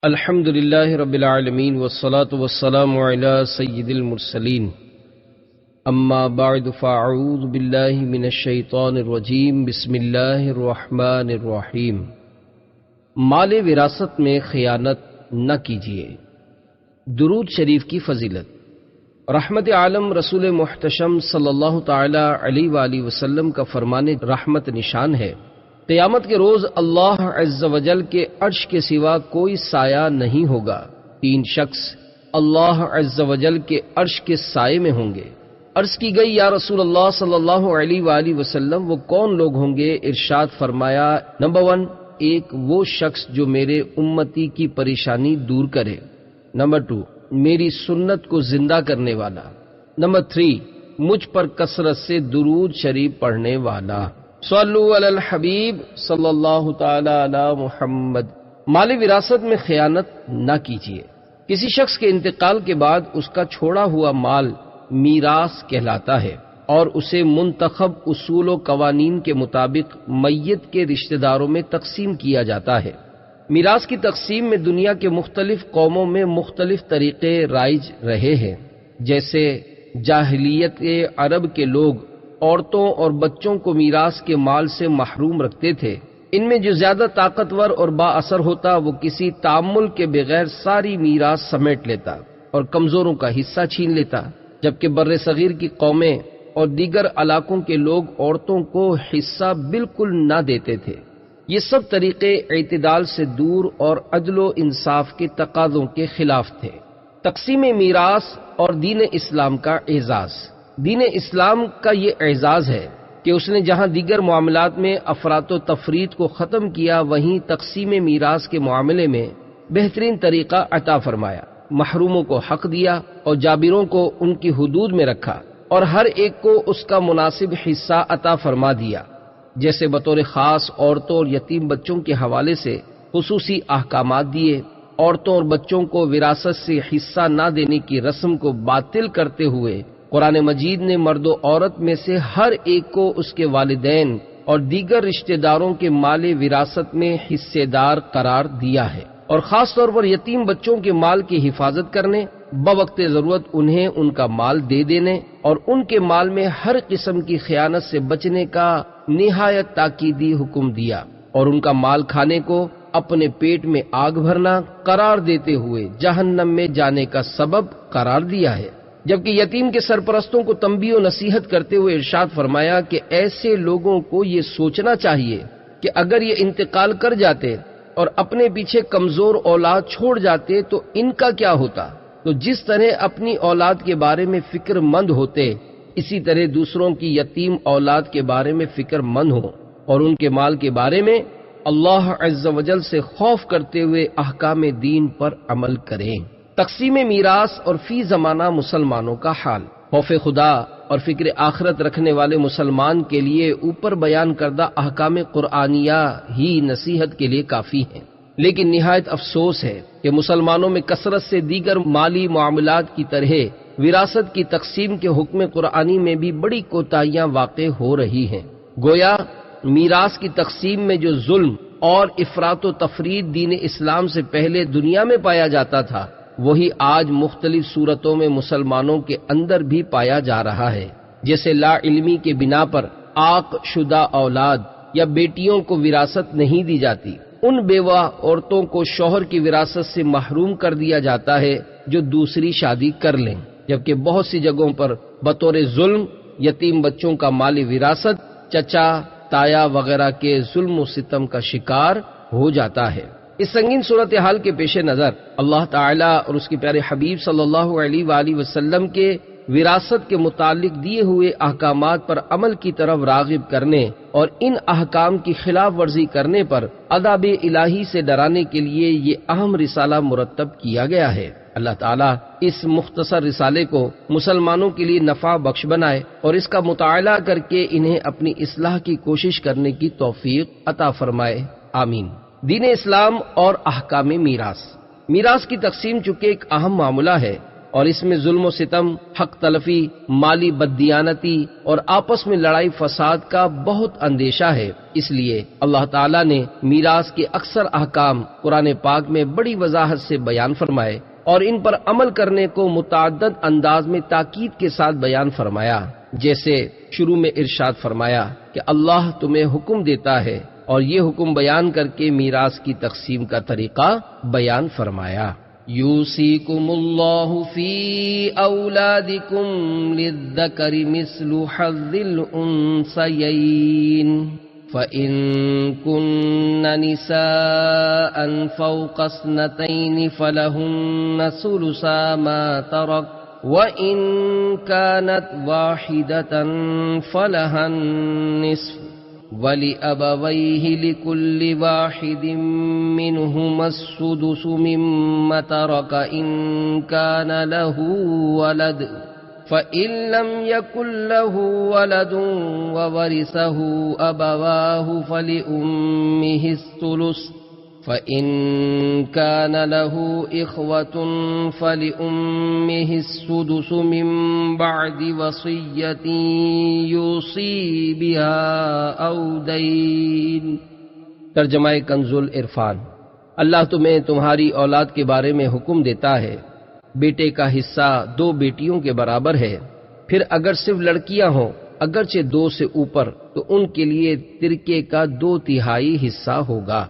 الحمد للہ رب العالمین والصلاة والسلام علی سید المرسلین اما بعد فاعوذ باللہ من الشیطان الرجیم بسم اللہ الرحمن الرحیم۔ مال وراثت میں خیانت نہ کیجیے۔ درود شریف کی فضیلت۔ رحمت عالم رسول محتشم صلی اللہ تعالی علیہ وآلہ وسلم کا فرمان رحمت نشان ہے، قیامت کے روز اللہ عز و جل کے عرش کے سوا کوئی سایہ نہیں ہوگا۔ تین شخص اللہ عز و جل کے عرش کے سائے میں ہوں گے۔ عرض کی گئی یا رسول اللہ صلی اللہ علیہ وآلہ وسلم وہ کون لوگ ہوں گے؟ ارشاد فرمایا، نمبر 1، ایک وہ شخص جو میرے امتی کی پریشانی دور کرے۔ نمبر 2، میری سنت کو زندہ کرنے والا۔ نمبر 3، مجھ پر کثرت سے درود شریف پڑھنے والا۔ صلو علی الحبیب صلی اللہ تعالی علی محمد۔ مال وراثت میں خیانت نہ کیجیے۔ کسی شخص کے انتقال کے بعد اس کا چھوڑا ہوا مال میراث کہلاتا ہے اور اسے منتخب اصول و قوانین کے مطابق میت کے رشتہ داروں میں تقسیم کیا جاتا ہے۔ میراث کی تقسیم میں دنیا کے مختلف قوموں میں مختلف طریقے رائج رہے ہیں، جیسے جاہلیت کے عرب کے لوگ عورتوں اور بچوں کو میراث کے مال سے محروم رکھتے تھے۔ ان میں جو زیادہ طاقتور اور با اثر ہوتا وہ کسی تعامل کے بغیر ساری میراث سمیٹ لیتا اور کمزوروں کا حصہ چھین لیتا، جبکہ بر صغیر کی قومیں اور دیگر علاقوں کے لوگ عورتوں کو حصہ بالکل نہ دیتے تھے۔ یہ سب طریقے اعتدال سے دور اور عدل و انصاف کے تقاضوں کے خلاف تھے۔ تقسیم میراث اور دین اسلام کا اعزاز۔ دین اسلام کا یہ اعزاز ہے کہ اس نے جہاں دیگر معاملات میں افراط و تفریط کو ختم کیا، وہیں تقسیم میراث کے معاملے میں بہترین طریقہ عطا فرمایا۔ محروموں کو حق دیا اور جابروں کو ان کی حدود میں رکھا، اور ہر ایک کو اس کا مناسب حصہ عطا فرما دیا۔ جیسے بطور خاص عورتوں اور یتیم بچوں کے حوالے سے خصوصی احکامات دیے، عورتوں اور بچوں کو وراثت سے حصہ نہ دینے کی رسم کو باطل کرتے ہوئے قرآن مجید نے مرد و عورت میں سے ہر ایک کو اس کے والدین اور دیگر رشتہ داروں کے مال وراثت میں حصے دار قرار دیا ہے، اور خاص طور پر یتیم بچوں کے مال کی حفاظت کرنے، بوقت ضرورت انہیں ان کا مال دے دینے اور ان کے مال میں ہر قسم کی خیانت سے بچنے کا نہایت تاکیدی حکم دیا، اور ان کا مال کھانے کو اپنے پیٹ میں آگ بھرنا قرار دیتے ہوئے جہنم میں جانے کا سبب قرار دیا ہے۔ جبکہ یتیم کے سرپرستوں کو تنبیہ و نصیحت کرتے ہوئے ارشاد فرمایا کہ ایسے لوگوں کو یہ سوچنا چاہیے کہ اگر یہ انتقال کر جاتے اور اپنے پیچھے کمزور اولاد چھوڑ جاتے تو ان کا کیا ہوتا۔ تو جس طرح اپنی اولاد کے بارے میں فکر مند ہوتے، اسی طرح دوسروں کی یتیم اولاد کے بارے میں فکر مند ہوں اور ان کے مال کے بارے میں اللہ عز و جل سے خوف کرتے ہوئے احکام دین پر عمل کریں۔ تقسیم میراث اور فی زمانہ مسلمانوں کا حال۔ خوف خدا اور فکر آخرت رکھنے والے مسلمان کے لیے اوپر بیان کردہ احکام قرآنیہ ہی نصیحت کے لیے کافی ہیں، لیکن نہایت افسوس ہے کہ مسلمانوں میں کثرت سے دیگر مالی معاملات کی طرح وراثت کی تقسیم کے حکم قرآنی میں بھی بڑی کوتاہیاں واقع ہو رہی ہیں۔ گویا میراث کی تقسیم میں جو ظلم اور افراط و تفریط دین اسلام سے پہلے دنیا میں پایا جاتا تھا، وہی آج مختلف صورتوں میں مسلمانوں کے اندر بھی پایا جا رہا ہے۔ جیسے لا علمی کے بنا پر عاق شدہ اولاد یا بیٹیوں کو وراثت نہیں دی جاتی، ان بیوہ عورتوں کو شوہر کی وراثت سے محروم کر دیا جاتا ہے جو دوسری شادی کر لیں، جبکہ بہت سی جگہوں پر بطور ظلم یتیم بچوں کا مالی وراثت چچا تایا وغیرہ کے ظلم و ستم کا شکار ہو جاتا ہے۔ اس سنگین صورتحال کے پیش نظر اللہ تعالیٰ اور اس کے پیارے حبیب صلی اللہ علیہ وآلہ وسلم کے وراثت کے متعلق دیے ہوئے احکامات پر عمل کی طرف راغب کرنے اور ان احکام کی خلاف ورزی کرنے پر عذاب الہی سے ڈرانے کے لیے یہ اہم رسالہ مرتب کیا گیا ہے۔ اللہ تعالیٰ اس مختصر رسالے کو مسلمانوں کے لیے نفع بخش بنائے اور اس کا مطالعہ کر کے انہیں اپنی اصلاح کی کوشش کرنے کی توفیق عطا فرمائے، آمین۔ دین اسلام اور احکام میراث۔ میراث کی تقسیم چونکہ ایک اہم معاملہ ہے، اور اس میں ظلم و ستم، حق تلفی، مالی بددیانتی اور آپس میں لڑائی فساد کا بہت اندیشہ ہے۔ اس لیے اللہ تعالیٰ نے میراث کے اکثر احکام قرآن پاک میں بڑی وضاحت سے بیان فرمائے اور ان پر عمل کرنے کو متعدد انداز میں تاکید کے ساتھ بیان فرمایا، جیسے شروع میں ارشاد فرمایا کہ اللہ تمہیں حکم دیتا ہے، اور یہ حکم بیان کر کے میراث کی تقسیم کا طریقہ بیان فرمایا۔ یوصیکم اللہ فی اولادکم للذکر مثل حظ الانثیین فَإِن كُنَّ نِسَاءً فَوْقَ اثْنَتَيْنِ فَلَهُنَّ ثُلُثَا مَا تَرَكَ وَإِن كَانَتْ وَاحِدَةً فَلَهَا النِّصْفُ وَلِأَبَوَيْهِ لِكُلِّ وَاحِدٍ مِّنْهُمَا السُّدُسُ مِمَّا تَرَكَ إِن كَانَ لَهُ وَلَدٌ فَإِن لَّمْ يَكُن لَّهُ وَلَدٌ وَوَرِثَهُ أَبَوَاهُ فَلِأُمِّهِ الثُّلُثُ فَإِن كَانَ لَهُ إِخْوَةٌ فَلِأُمِّهِ السُّدُسُ مِن بَعْدِ وَصِيَّةٍ يُوصِي بِهَا أَوْ دَيْنٍ۔ ترجمہ کنز العرفان۔ اللہ تمہیں تمہاری اولاد کے بارے میں حکم دیتا ہے، بیٹے کا حصہ 2 بیٹیوں کے برابر ہے، پھر اگر صرف لڑکیاں ہوں اگرچہ 2 سے اوپر تو ان کے لیے ترکے کا 2/3 حصہ ہوگا،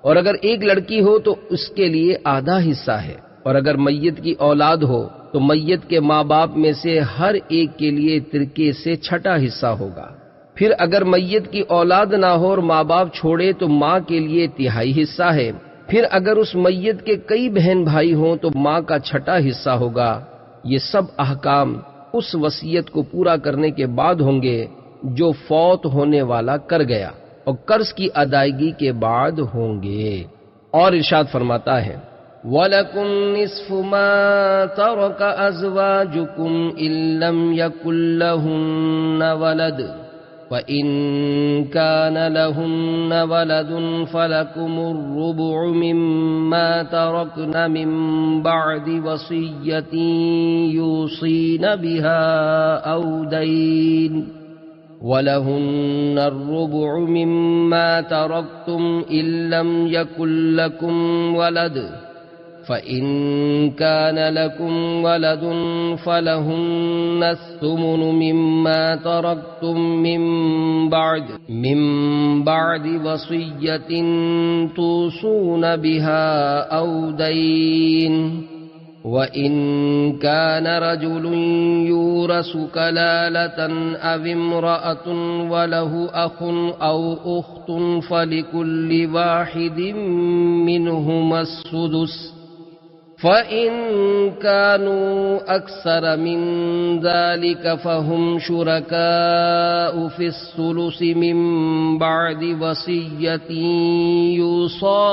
اور اگر ایک لڑکی ہو تو اس کے لیے آدھا حصہ ہے، اور اگر میت کی اولاد ہو تو میت کے ماں باپ میں سے ہر ایک کے لیے ترکے سے 6واں حصہ ہوگا۔ پھر اگر میت کی اولاد نہ ہو اور ماں باپ چھوڑے تو ماں کے لیے 1/3 حصہ ہے، پھر اگر اس میت کے کئی بہن بھائی ہوں تو ماں کا 6واں حصہ ہوگا۔ یہ سب احکام اس وصیت کو پورا کرنے کے بعد ہوں گے جو فوت ہونے والا کر گیا، اور قرض کی ادائیگی کے بعد ہوں گے۔ اور ارشاد فرماتا ہے وَلَكُمْ نِصْفُ مَا تَرَكَ أَزْوَاجُكُمْ إِن لَّمْ يَكُن لَّهُنَّ وَلَدٌ وَإِن كَانَ لَهُنَّ وَلَدٌ فَلَكُمُ الرُّبُعُ مِمَّا تَرَكْنَ مِن بَعْدِ وَصِيَّةٍ يُوصِينَ بِهَا أَوْ دَيْنٍ وَلَهُنَّ الرُّبُعُ مِمَّا تَرَكْتُمْ إِن لَّمْ يَكُن لَّكُمْ وَلَدٌ فَإِن كَانَ لَكُمْ وَلَدٌ فَلَهُنَّ الثُّمُنُ مِمَّا تَرَكْتُم مِّن بَعْدِ وَصِيَّةٍ تُوصُونَ بِهَا أَوْ دَيْنٍ وَإِن كَانَ رَجُلٌ يُورَثُ كَلَالَةً أَوِ امْرَأَةٌ وَلَهُ أَخٌ أَوْ أُخْتٌ فَلِكُلِّ وَاحِدٍ مِّنْهُمَا السُّدُسُ فَإِن كَانُوا أَكْثَرَ مِن ذَلِكَ فَهُمْ شُرَكَاءُ فِي الثُّلُثِ مِن بَعْدِ وَصِيَّةٍ يُوصَى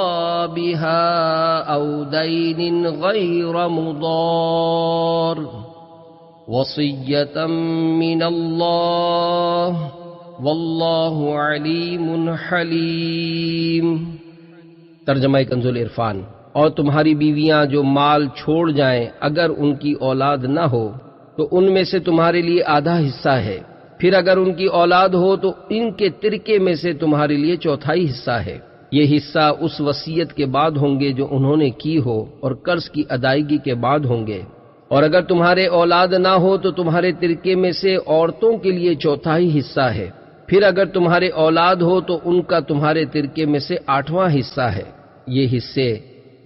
بِهَا أَوْ دَيْنٍ غَيْرَ مُضَارٍّ وَصِيَّةً مِّنَ اللَّهِ وَاللَّهُ عَلِيمٌ حَلِيمٌ۔ ترجمہ کنز العرفان۔ اور تمہاری بیویاں جو مال چھوڑ جائیں اگر ان کی اولاد نہ ہو تو ان میں سے تمہارے لیے آدھا حصہ ہے، پھر اگر ان کی اولاد ہو تو ان کے ترکے میں سے تمہارے لیے 1/4 حصہ ہے۔ یہ حصہ اس وصیت کے بعد ہوں گے جو انہوں نے کی ہو اور قرض کی ادائیگی کے بعد ہوں گے، اور اگر تمہارے اولاد نہ ہو تو تمہارے ترکے میں سے عورتوں کے لیے 1/4 حصہ ہے، پھر اگر تمہارے اولاد ہو تو ان کا تمہارے ترکے میں سے 8واں حصہ ہے۔ یہ حصے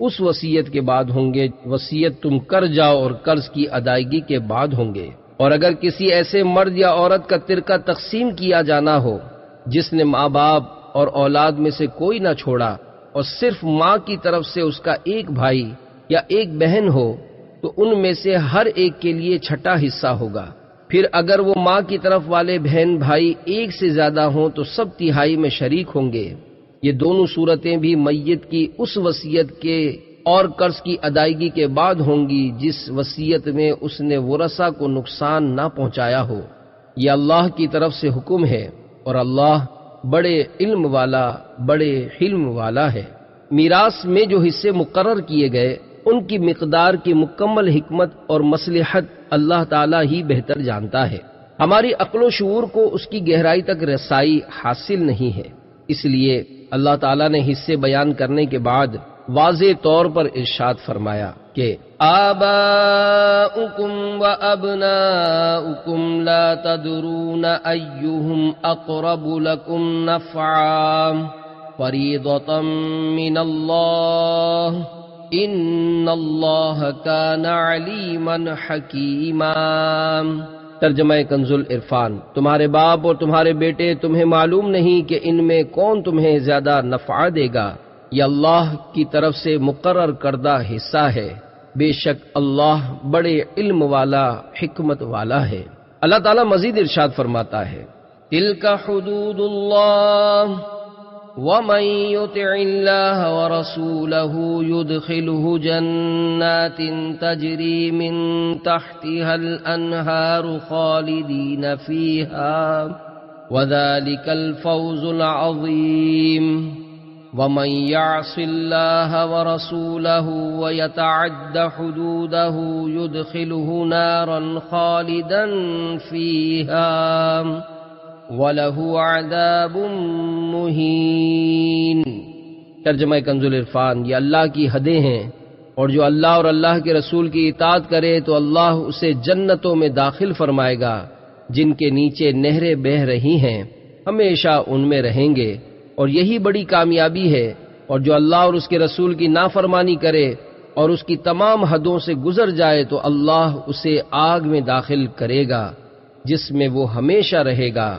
اس وصیت کے بعد ہوں گے وصیت تم کر جاؤ اور قرض کی ادائیگی کے بعد ہوں گے۔ اور اگر کسی ایسے مرد یا عورت کا ترکہ تقسیم کیا جانا ہو جس نے ماں باپ اور اولاد میں سے کوئی نہ چھوڑا اور صرف ماں کی طرف سے اس کا ایک بھائی یا ایک بہن ہو تو ان میں سے ہر ایک کے لیے 6واں حصہ ہوگا، پھر اگر وہ ماں کی طرف والے بہن بھائی ایک سے زیادہ ہوں تو سب 1/3 میں شریک ہوں گے۔ یہ دونوں صورتیں بھی میت کی اس وصیت کے اور قرض کی ادائیگی کے بعد ہوں گی جس وصیت میں اس نے ورثہ کو نقصان نہ پہنچایا ہو۔ یہ اللہ کی طرف سے حکم ہے اور اللہ بڑے علم والا بڑے حلم والا ہے۔ میراث میں جو حصے مقرر کیے گئے ان کی مقدار کی مکمل حکمت اور مصلحت اللہ تعالیٰ ہی بہتر جانتا ہے۔ ہماری عقل و شعور کو اس کی گہرائی تک رسائی حاصل نہیں ہے، اس لیے اللہ تعالیٰ نے حصے بیان کرنے کے بعد واضح طور پر ارشاد فرمایا کہ آباؤکم و ابناؤکم لا تدرون ایہم اقرب لکم نفعا فریضۃ من اللہ ان اللہ کان علیما حکیما۔ ترجمہ کنز العرفان، تمہارے باپ اور تمہارے بیٹے تمہیں معلوم نہیں کہ ان میں کون تمہیں زیادہ نفع دے گا، یہ اللہ کی طرف سے مقرر کردہ حصہ ہے، بے شک اللہ بڑے علم والا حکمت والا ہے۔ اللہ تعالیٰ مزید ارشاد فرماتا ہے تلک حدود اللہ ومن يطع الله ورسوله يدخله جنات تجري من تحتها الأنهار خالدين فيها وذلك الفوز العظيم ومن يعص الله ورسوله ويتعد حدوده يدخله نارا خالدا فيها وَلَهُ عَذَابٌ مُّهِينٌ۔ ترجمہ کنز العرفان، یہ اللہ کی حدیں ہیں، اور جو اللہ اور اللہ کے رسول کی اطاعت کرے تو اللہ اسے جنتوں میں داخل فرمائے گا جن کے نیچے نہریں بہہ رہی ہیں، ہمیشہ ان میں رہیں گے، اور یہی بڑی کامیابی ہے۔ اور جو اللہ اور اس کے رسول کی نافرمانی کرے اور اس کی تمام حدوں سے گزر جائے تو اللہ اسے آگ میں داخل کرے گا جس میں وہ ہمیشہ رہے گا،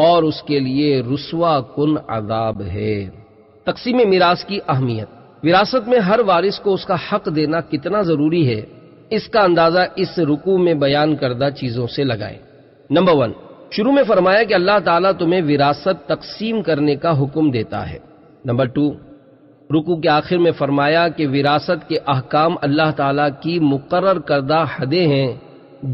اور اس کے لیے رسوا کن عذاب ہے۔ تقسیم میراث کی اہمیت۔ وراثت میں ہر وارث کو اس کا حق دینا کتنا ضروری ہے، اس کا اندازہ اس رکوع میں بیان کردہ چیزوں سے لگائیں۔ نمبر 1، شروع میں فرمایا کہ اللہ تعالیٰ تمہیں وراثت تقسیم کرنے کا حکم دیتا ہے۔ نمبر 2، رکوع کے آخر میں فرمایا کہ وراثت کے احکام اللہ تعالیٰ کی مقرر کردہ حدیں ہیں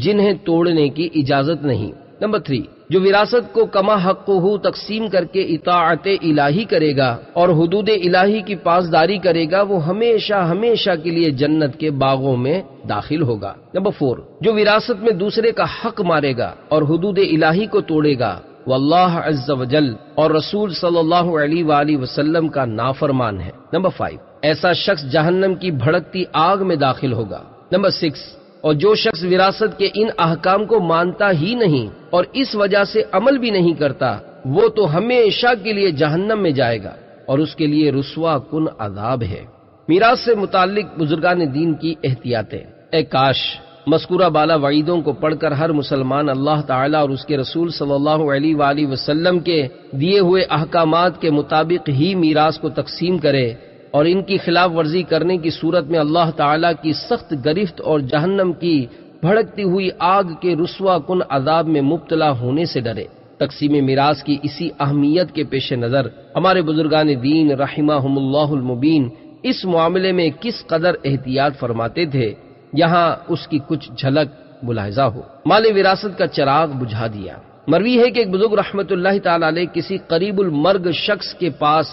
جنہیں توڑنے کی اجازت نہیں۔ نمبر 3، جو وراثت کو کما حق ہو تقسیم کر کے اطاعت الہی کرے گا اور حدود الہی کی پاسداری کرے گا وہ ہمیشہ ہمیشہ کے لیے جنت کے باغوں میں داخل ہوگا۔ نمبر 4، جو وراثت میں دوسرے کا حق مارے گا اور حدود الہی کو توڑے گا وہ اللہ عز و جل اور رسول صلی اللہ علیہ وآلہ وسلم کا نافرمان ہے۔ نمبر 5، ایسا شخص جہنم کی بھڑکتی آگ میں داخل ہوگا۔ نمبر 6، اور جو شخص وراثت کے ان احکام کو مانتا ہی نہیں اور اس وجہ سے عمل بھی نہیں کرتا وہ تو ہمیشہ کے لیے جہنم میں جائے گا اور اس کے لیے رسوا کن عذاب ہے۔ میراث سے متعلق بزرگان دین کی احتیاطیں۔ اے کاش مذکورہ بالا وعیدوں کو پڑھ کر ہر مسلمان اللہ تعالیٰ اور اس کے رسول صلی اللہ علیہ وآلہ وسلم کے دیے ہوئے احکامات کے مطابق ہی میراث کو تقسیم کرے اور ان کی خلاف ورزی کرنے کی صورت میں اللہ تعالیٰ کی سخت گرفت اور جہنم کی بھڑکتی ہوئی آگ کے رسوا کن عذاب میں مبتلا ہونے سے ڈرے۔ تقسیم میراث کی اسی اہمیت کے پیش نظر ہمارے بزرگان دین رحمہم اللہ المبین اس معاملے میں کس قدر احتیاط فرماتے تھے، یہاں اس کی کچھ جھلک ملاحظہ ہو۔ مال وراثت کا چراغ بجھا دیا۔ مروی ہے کہ ایک بزرگ رحمت اللہ تعالی علیہ کسی قریب المرگ شخص کے پاس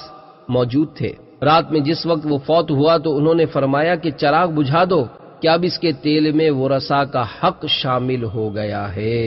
موجود تھے۔ رات میں جس وقت وہ فوت ہوا تو انہوں نے فرمایا کہ چراغ بجھا دو کہ اب اس کے تیل میں ورثاء کا حق شامل ہو گیا ہے۔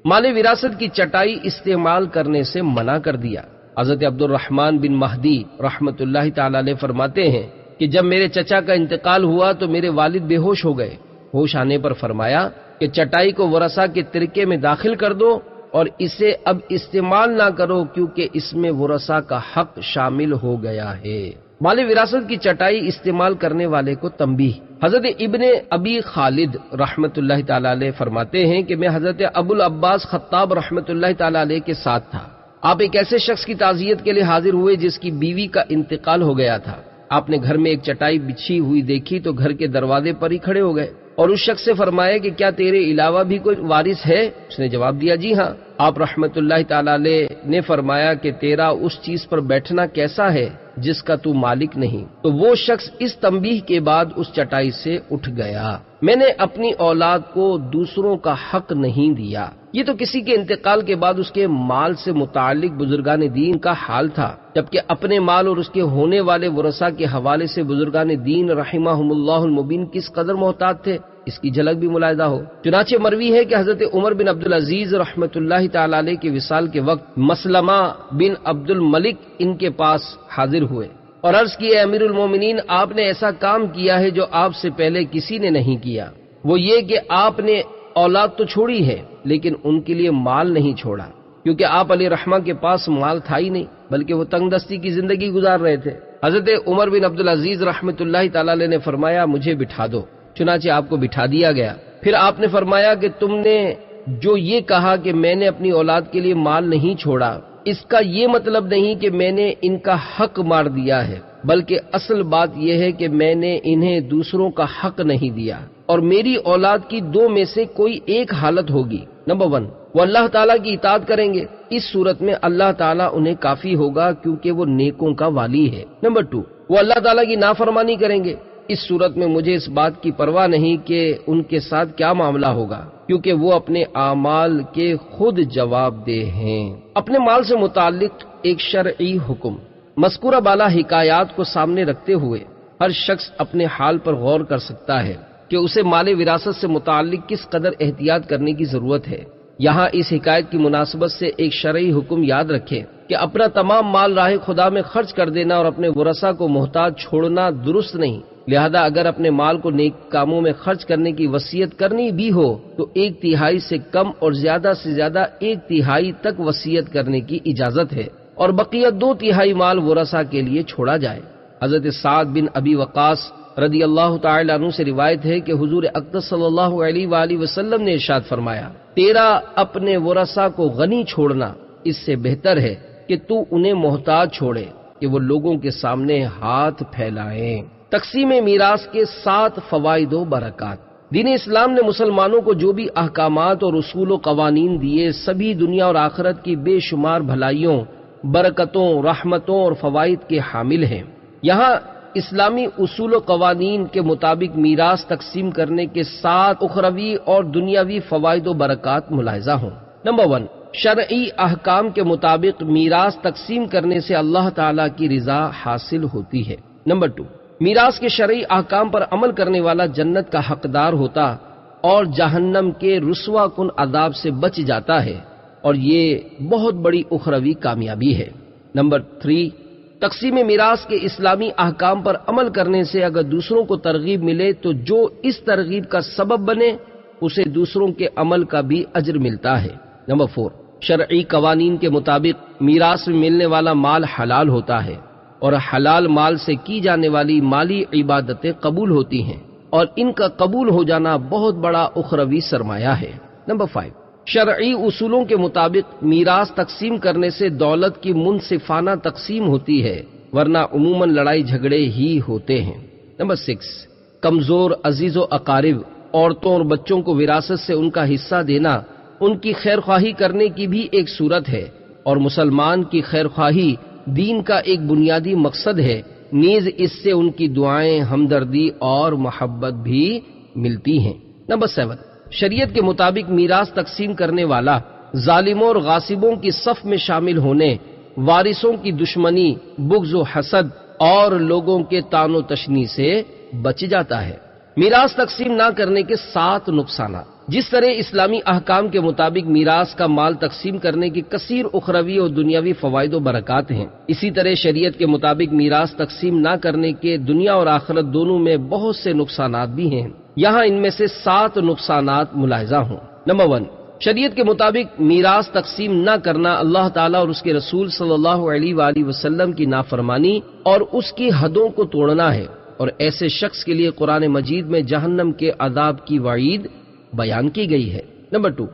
مال وراثت کی چٹائی استعمال کرنے سے منع کر دیا۔ حضرت عبد الرحمن بن مہدی رحمت اللہ تعالی علیہ فرماتے ہیں کہ جب میرے چچا کا انتقال ہوا تو میرے والد بے ہوش ہو گئے۔ ہوش آنے پر فرمایا کہ چٹائی کو ورثاء کے ترکے میں داخل کر دو اور اسے اب استعمال نہ کرو کیونکہ اس میں ورثاء کا حق شامل ہو گیا ہے۔ مال وراثت کی چٹائی استعمال کرنے والے کو تنبیہ۔ حضرت ابن ابی خالد رحمت اللہ تعالی علیہ فرماتے ہیں کہ میں حضرت ابو العباس خطاب رحمت اللہ تعالی علیہ کے ساتھ تھا۔ آپ ایک ایسے شخص کی تعزیت کے لیے حاضر ہوئے جس کی بیوی کا انتقال ہو گیا تھا۔ آپ نے گھر میں ایک چٹائی بچھی ہوئی دیکھی تو گھر کے دروازے پر ہی کھڑے ہو گئے اور اس شخص سے فرمایا کہ کیا تیرے علاوہ بھی کوئی وارث ہے؟ اس نے جواب دیا جی ہاں۔ آپ رحمت اللہ تعالی علیہ نے فرمایا کہ تیرا اس چیز پر بیٹھنا کیسا ہے جس کا تو مالک نہیں، تو وہ شخص اس تنبیہ کے بعد اس چٹائی سے اٹھ گیا، میں نے اپنی اولاد کو دوسروں کا حق نہیں دیا۔ یہ تو کسی کے انتقال کے بعد اس کے مال سے متعلق بزرگان دین کا حال تھا، جبکہ اپنے مال اور اس کے ہونے والے ورثاء کے حوالے سے بزرگان دین رحمہم اللہ المبین کس قدر محتاط تھے، اس کی جھلک بھی ملاحظہ ہو۔ چنانچہ مروی ہے کہ حضرت عمر بن عبدالعزیز رحمۃ اللہ تعالی علیہ کے وصال کے وقت مسلمہ بن عبد الملک ان کے پاس حاضر ہوئے اور عرض کی، اے امیر المومنین، آپ نے ایسا کام کیا ہے جو آپ سے پہلے کسی نے نہیں کیا، وہ یہ کہ آپ نے اولاد تو چھوڑی ہے لیکن ان کے لیے مال نہیں چھوڑا، کیونکہ آپ علیہ رحمہ کے پاس مال تھا ہی نہیں، بلکہ وہ تنگ دستی کی زندگی گزار رہے تھے۔ حضرت عمر بن عبدالعزیز رحمۃ اللہ تعالی علیہ نے فرمایا، مجھے بٹھا دو۔ چنانچہ آپ کو بٹھا دیا گیا۔ پھر آپ نے فرمایا کہ تم نے جو یہ کہا کہ میں نے اپنی اولاد کے لیے مال نہیں چھوڑا، اس کا یہ مطلب نہیں کہ میں نے ان کا حق مار دیا ہے، بلکہ اصل بات یہ ہے کہ میں نے انہیں دوسروں کا حق نہیں دیا، اور میری اولاد کی دو میں سے کوئی ایک حالت ہوگی۔ نمبر 1، وہ اللہ تعالیٰ کی اطاعت کریں گے، اس صورت میں اللہ تعالیٰ انہیں کافی ہوگا کیونکہ وہ نیکوں کا والی ہے۔ نمبر 2، وہ اللہ تعالیٰ کی نافرمانی کریں گے، اس صورت میں مجھے اس بات کی پرواہ نہیں کہ ان کے ساتھ کیا معاملہ ہوگا، کیونکہ وہ اپنے اعمال کے خود جواب دہ ہیں۔ اپنے مال سے متعلق ایک شرعی حکم۔ مذکورہ بالا حکایات کو سامنے رکھتے ہوئے ہر شخص اپنے حال پر غور کر سکتا ہے کہ اسے مال وراثت سے متعلق کس قدر احتیاط کرنے کی ضرورت ہے۔ یہاں اس حکایت کی مناسبت سے ایک شرعی حکم یاد رکھیں کہ اپنا تمام مال راہ خدا میں خرچ کر دینا اور اپنے ورثاء کو محتاج چھوڑنا درست نہیں، لہذا اگر اپنے مال کو نیک کاموں میں خرچ کرنے کی وصیت کرنی بھی ہو تو 1/3 سے کم اور زیادہ سے زیادہ 1/3 تک وصیت کرنے کی اجازت ہے، اور بقیہ 2/3 مال ورثاء کے لیے چھوڑا جائے۔ حضرت سعد بن ابی وقاص رضی اللہ تعالی عنہ سے روایت ہے کہ حضور اقدس صلی اللہ علیہ وآلہ وسلم نے ارشاد فرمایا، تیرا اپنے ورثاء کو غنی چھوڑنا اس سے بہتر ہے کہ تو انہیں محتاج چھوڑے کہ وہ لوگوں کے سامنے ہاتھ پھیلائیں۔ تقسیم میراث کے 7 فوائد و برکات۔ دین اسلام نے مسلمانوں کو جو بھی احکامات اور اصول و قوانین دیے، سبھی دنیا اور آخرت کی بے شمار بھلائیوں، برکتوں، رحمتوں اور فوائد کے حامل ہیں۔ یہاں اسلامی اصول و قوانین کے مطابق میراث تقسیم کرنے کے 7 اخروی اور دنیاوی فوائد و برکات ملاحظہ ہوں۔ نمبر 1، شرعی احکام کے مطابق میراث تقسیم کرنے سے اللہ تعالی کی رضا حاصل ہوتی ہے۔ نمبر 2، میراث کے شرعی احکام پر عمل کرنے والا جنت کا حقدار ہوتا اور جہنم کے رسوا کن عذاب سے بچ جاتا ہے، اور یہ بہت بڑی اخروی کامیابی ہے۔ نمبر 3، تقسیم میراث کے اسلامی احکام پر عمل کرنے سے اگر دوسروں کو ترغیب ملے تو جو اس ترغیب کا سبب بنے اسے دوسروں کے عمل کا بھی اجر ملتا ہے۔ نمبر 4، شرعی قوانین کے مطابق میراث میں ملنے والا مال حلال ہوتا ہے، اور حلال مال سے کی جانے والی مالی عبادتیں قبول ہوتی ہیں، اور ان کا قبول ہو جانا بہت بڑا اخروی سرمایہ ہے۔ نمبر 5، شرعی اصولوں کے مطابق میراث تقسیم کرنے سے دولت کی منصفانہ تقسیم ہوتی ہے، ورنہ عموماً لڑائی جھگڑے ہی ہوتے ہیں۔ نمبر 6، کمزور عزیز و اقارب، عورتوں اور بچوں کو وراثت سے ان کا حصہ دینا ان کی خیر خواہی کرنے کی بھی ایک صورت ہے، اور مسلمان کی خیر خواہی دین کا ایک بنیادی مقصد ہے، نیز اس سے ان کی دعائیں، ہمدردی اور محبت بھی ملتی ہیں۔ نمبر 7، شریعت کے مطابق میراث تقسیم کرنے والا ظالموں اور غاصبوں کی صف میں شامل ہونے، وارثوں کی دشمنی، بغض و حسد اور لوگوں کے طعن و تشنیع سے بچ جاتا ہے۔ میراث تقسیم نہ کرنے کے 7 نقصانات۔ جس طرح اسلامی احکام کے مطابق میراث کا مال تقسیم کرنے کی کثیر اخروی اور دنیاوی فوائد و برکات ہیں، اسی طرح شریعت کے مطابق میراث تقسیم نہ کرنے کے دنیا اور آخرت دونوں میں بہت سے نقصانات بھی ہیں۔ یہاں ان میں سے 7 نقصانات ملاحظہ ہوں۔ نمبر 1، شریعت کے مطابق میراث تقسیم نہ کرنا اللہ تعالیٰ اور اس کے رسول صلی اللہ علیہ وآلہ وسلم کی نافرمانی اور اس کی حدوں کو توڑنا ہے، اور ایسے شخص کے لیے قرآن مجید میں جہنم کے عذاب کی وعید بیان کی گئی ہے۔ نمبر 2،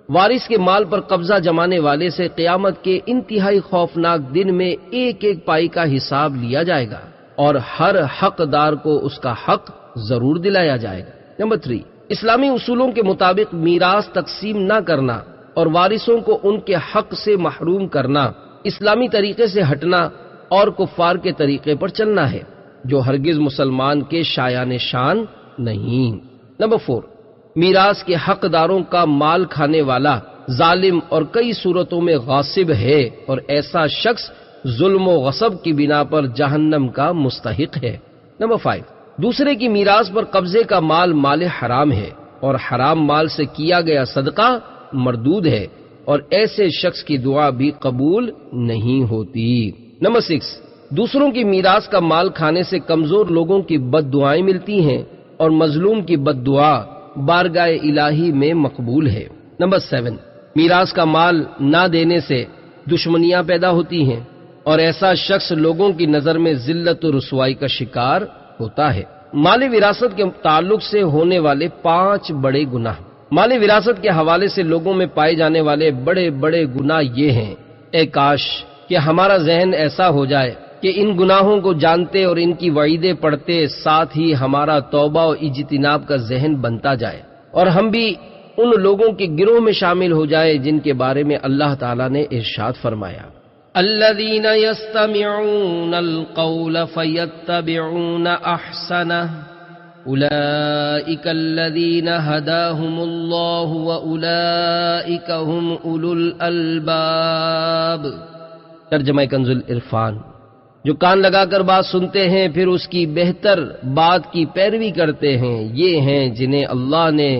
وارث کے مال پر قبضہ جمانے والے سے قیامت کے انتہائی خوفناک دن میں ایک ایک پائی کا حساب لیا جائے گا، اور ہر حقدار کو اس کا حق ضرور دلایا جائے گا۔ نمبر 3، اسلامی اصولوں کے مطابق میراث تقسیم نہ کرنا اور وارثوں کو ان کے حق سے محروم کرنا، اسلامی طریقے سے ہٹنا اور کفار کے طریقے پر چلنا ہے جو ہرگز مسلمان کے شایان شان نہیں۔ نمبر 4، میراث کے حقداروں کا مال کھانے والا ظالم اور کئی صورتوں میں غاصب ہے، اور ایسا شخص ظلم و غصب کی بنا پر جہنم کا مستحق ہے۔ نمبر 5، دوسرے کی میراث پر قبضے کا مال مال حرام ہے، اور حرام مال سے کیا گیا صدقہ مردود ہے، اور ایسے شخص کی دعا بھی قبول نہیں ہوتی۔ نمبر 6، دوسروں کی میراث کا مال کھانے سے کمزور لوگوں کی بد دعائیں ملتی ہیں، اور مظلوم کی بد دعا بارگاہ الہی میں مقبول ہے۔ نمبر 7، میراث کا مال نہ دینے سے دشمنیاں پیدا ہوتی ہیں، اور ایسا شخص لوگوں کی نظر میں ذلت و رسوائی کا شکار ہوتا ہے۔ مال وراثت کے تعلق سے ہونے والے 5 بڑے گناہ۔ مال وراثت کے حوالے سے لوگوں میں پائے جانے والے بڑے بڑے گناہ یہ ہیں، اے کاش کہ ہمارا ذہن ایسا ہو جائے کہ ان گناہوں کو جانتے اور ان کی وعیدیں پڑھتے ساتھ ہی ہمارا توبہ و اجتناب کا ذہن بنتا جائے، اور ہم بھی ان لوگوں کے گروہ میں شامل ہو جائے جن کے بارے میں اللہ تعالیٰ نے ارشاد فرمایا، الذین یستمعون القول فیتبعون احسنہ اولئک الذین ہداہم اللہ واولئک هم اولو الالباب۔ ترجمہ کنز العرفان، جو کان لگا کر بات سنتے ہیں پھر اس کی بہتر بات کی پیروی کرتے ہیں، یہ ہیں جنہیں اللہ نے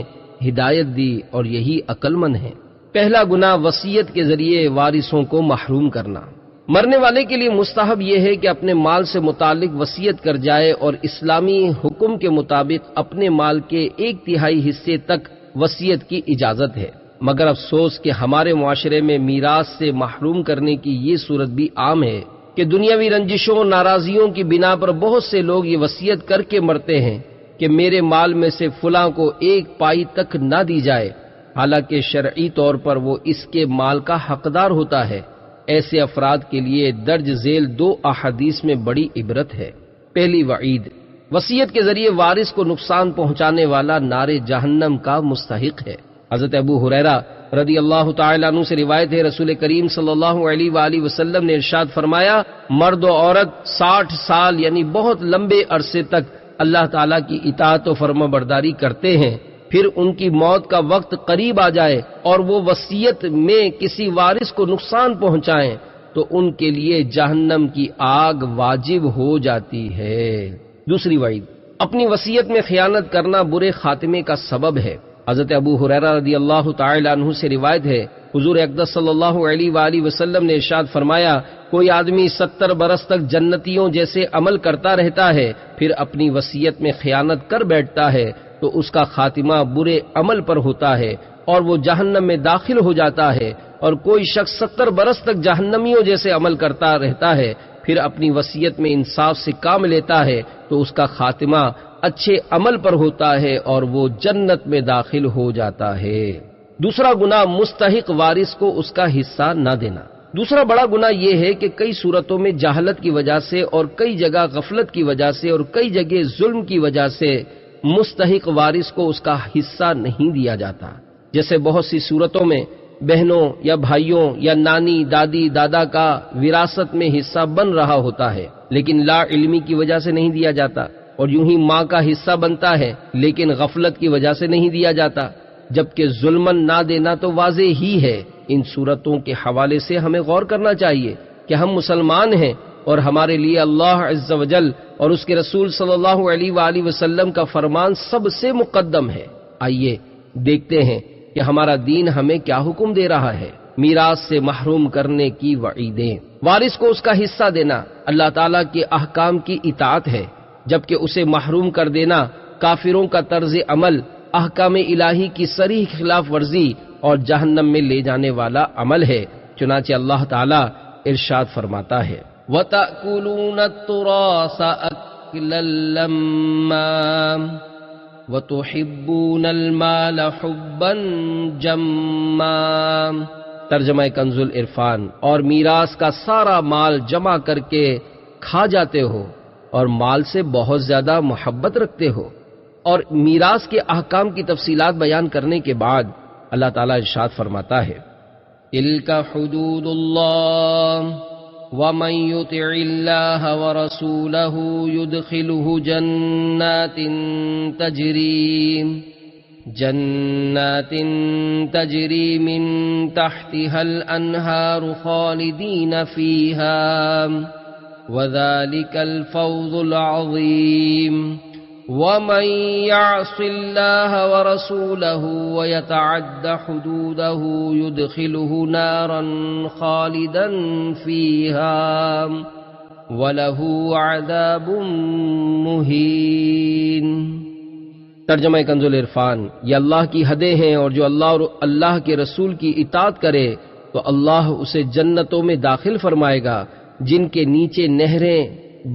ہدایت دی اور یہی عقل مند ہیں۔ پہلا گناہ وصیت کے ذریعے وارثوں کو محروم کرنا۔ مرنے والے کے لیے مستحب یہ ہے کہ اپنے مال سے متعلق وصیت کر جائے، اور اسلامی حکم کے مطابق اپنے مال کے 1/3 حصے تک وصیت کی اجازت ہے، مگر افسوس کہ ہمارے معاشرے میں میراث سے محروم کرنے کی یہ صورت بھی عام ہے کہ دنیاوی رنجشوں ناراضیوں کی بنا پر بہت سے لوگ یہ وصیت کر کے مرتے ہیں کہ میرے مال میں سے فلاں کو 1 پائی تک نہ دی جائے، حالانکہ شرعی طور پر وہ اس کے مال کا حقدار ہوتا ہے۔ ایسے افراد کے لیے درج ذیل 2 احادیث میں بڑی عبرت ہے۔ پہلی وعید، وصیت کے ذریعے وارث کو نقصان پہنچانے والا نار جہنم کا مستحق ہے۔ حضرت ابو ہریرہ رضی اللہ تعالیٰ عنہ سے روایت ہے، رسول کریم صلی اللہ علیہ وآلہ وسلم نے ارشاد فرمایا، مرد و عورت 60 سال یعنی بہت لمبے عرصے تک اللہ تعالیٰ کی اطاعت و فرما برداری کرتے ہیں، پھر ان کی موت کا وقت قریب آ جائے اور وہ وصیت میں کسی وارث کو نقصان پہنچائیں تو ان کے لیے جہنم کی آگ واجب ہو جاتی ہے۔ دوسری وعید، اپنی وصیت میں خیانت کرنا برے خاتمے کا سبب ہے۔ حضرت ابو ہریرہ رضی اللہ تعالی عنہ سے روایت ہے، حضور اقدس صلی اللہ علیہ وآلہ وسلم نے ارشاد فرمایا، کوئی آدمی 70 برس تک جنتیوں جیسے عمل کرتا رہتا ہے، پھر اپنی وصیت میں خیانت کر بیٹھتا ہے تو اس کا خاتمہ برے عمل پر ہوتا ہے اور وہ جہنم میں داخل ہو جاتا ہے، اور کوئی شخص 70 برس تک جہنمیوں جیسے عمل کرتا رہتا ہے، پھر اپنی وصیت میں انصاف سے کام لیتا ہے تو اس کا خاتمہ اچھے عمل پر ہوتا ہے اور وہ جنت میں داخل ہو جاتا ہے۔ دوسرا گناہ مستحق وارث کو اس کا حصہ نہ دینا۔ دوسرا بڑا گناہ یہ ہے کہ کئی صورتوں میں جہالت کی وجہ سے اور کئی جگہ غفلت کی وجہ سے اور کئی جگہ ظلم کی وجہ سے مستحق وارث کو اس کا حصہ نہیں دیا جاتا، جیسے بہت سی صورتوں میں بہنوں یا بھائیوں یا نانی دادی دادا کا وراثت میں حصہ بن رہا ہوتا ہے لیکن لا علمی کی وجہ سے نہیں دیا جاتا، اور یوں ہی ماں کا حصہ بنتا ہے لیکن غفلت کی وجہ سے نہیں دیا جاتا، جبکہ ظلمن نہ دینا تو واضح ہی ہے۔ ان صورتوں کے حوالے سے ہمیں غور کرنا چاہیے کہ ہم مسلمان ہیں اور ہمارے لیے اللہ عز و جل اور اس کے رسول صلی اللہ علیہ وآلہ وسلم کا فرمان سب سے مقدم ہے۔ آئیے دیکھتے ہیں کہ ہمارا دین ہمیں کیا حکم دے رہا ہے۔ میراث سے محروم کرنے کی وعیدیں۔ وارث کو اس کا حصہ دینا اللہ تعالیٰ کے احکام کی اطاعت ہے، جبکہ اسے محروم کر دینا کافروں کا طرز عمل، احکام الہی کی صریح خلاف ورزی اور جہنم میں لے جانے والا عمل ہے۔ چنانچہ اللہ تعالیٰ ارشاد فرماتا ہے، وَتَأْكُلُونَ التُّرَاثَ أَكْلًا لَمًّا وَتُحِبُّونَ الْمَالَ حُبًّا جَمًّا۔ ترجمہ کنز العرفان، اور میراث کا سارا مال جمع کر کے کھا جاتے ہو اور مال سے بہت زیادہ محبت رکھتے ہو۔ اور میراث کے احکام کی تفصیلات بیان کرنے کے بعد اللہ تعالیٰ ارشاد فرماتا ہے، تِلْكَ حُدُودُ اللَّهِ ومن يطع الله ورسوله يدخله جنات تجري من تحتها الأنهار خالدين فيها وذلك الفوز العظيم ومن يعص الله ورسوله ويتعد حدوده يدخله نارا خالدا فيها وله عذاب مهين۔ ترجمہ کنز العرفان، یہ اللہ کی حدیں ہیں، اور جو اللہ اور اللہ کے رسول کی اطاعت کرے تو اللہ اسے جنتوں میں داخل فرمائے گا جن کے نیچے نہریں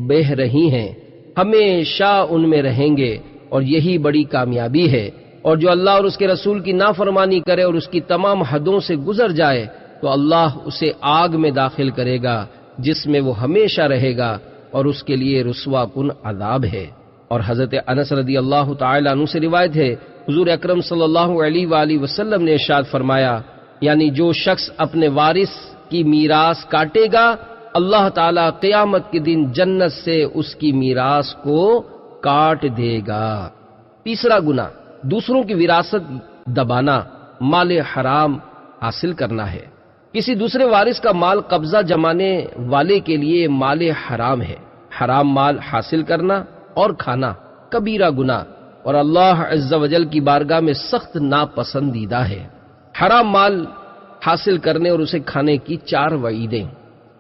بہہ رہی ہیں، ہمیشہ ان میں رہیں گے، اور یہی بڑی کامیابی ہے۔ اور جو اللہ اور اس کے رسول کی نافرمانی کرے اور اس کی تمام حدوں سے گزر جائے تو اللہ اسے آگ میں داخل کرے گا جس میں وہ ہمیشہ رہے گا، اور اس کے لیے رسوا کن عذاب ہے۔ اور حضرت انس رضی اللہ تعالی عنہ سے روایت ہے، حضور اکرم صلی اللہ علیہ وآلہ وسلم نے ارشاد فرمایا، یعنی جو شخص اپنے وارث کی میراث کاٹے گا، اللہ تعالیٰ قیامت کے دن جنت سے اس کی میراث کو کاٹ دے گا۔ تیسرا گناہ دوسروں کی وراثت دبانا، مال حرام حاصل کرنا ہے۔ کسی دوسرے وارث کا مال قبضہ جمانے والے کے لیے مال حرام ہے۔ حرام مال حاصل کرنا اور کھانا کبیرہ گناہ اور اللہ عز و جل کی بارگاہ میں سخت ناپسندیدہ ہے۔ حرام مال حاصل کرنے اور اسے کھانے کی 4 وعیدیں۔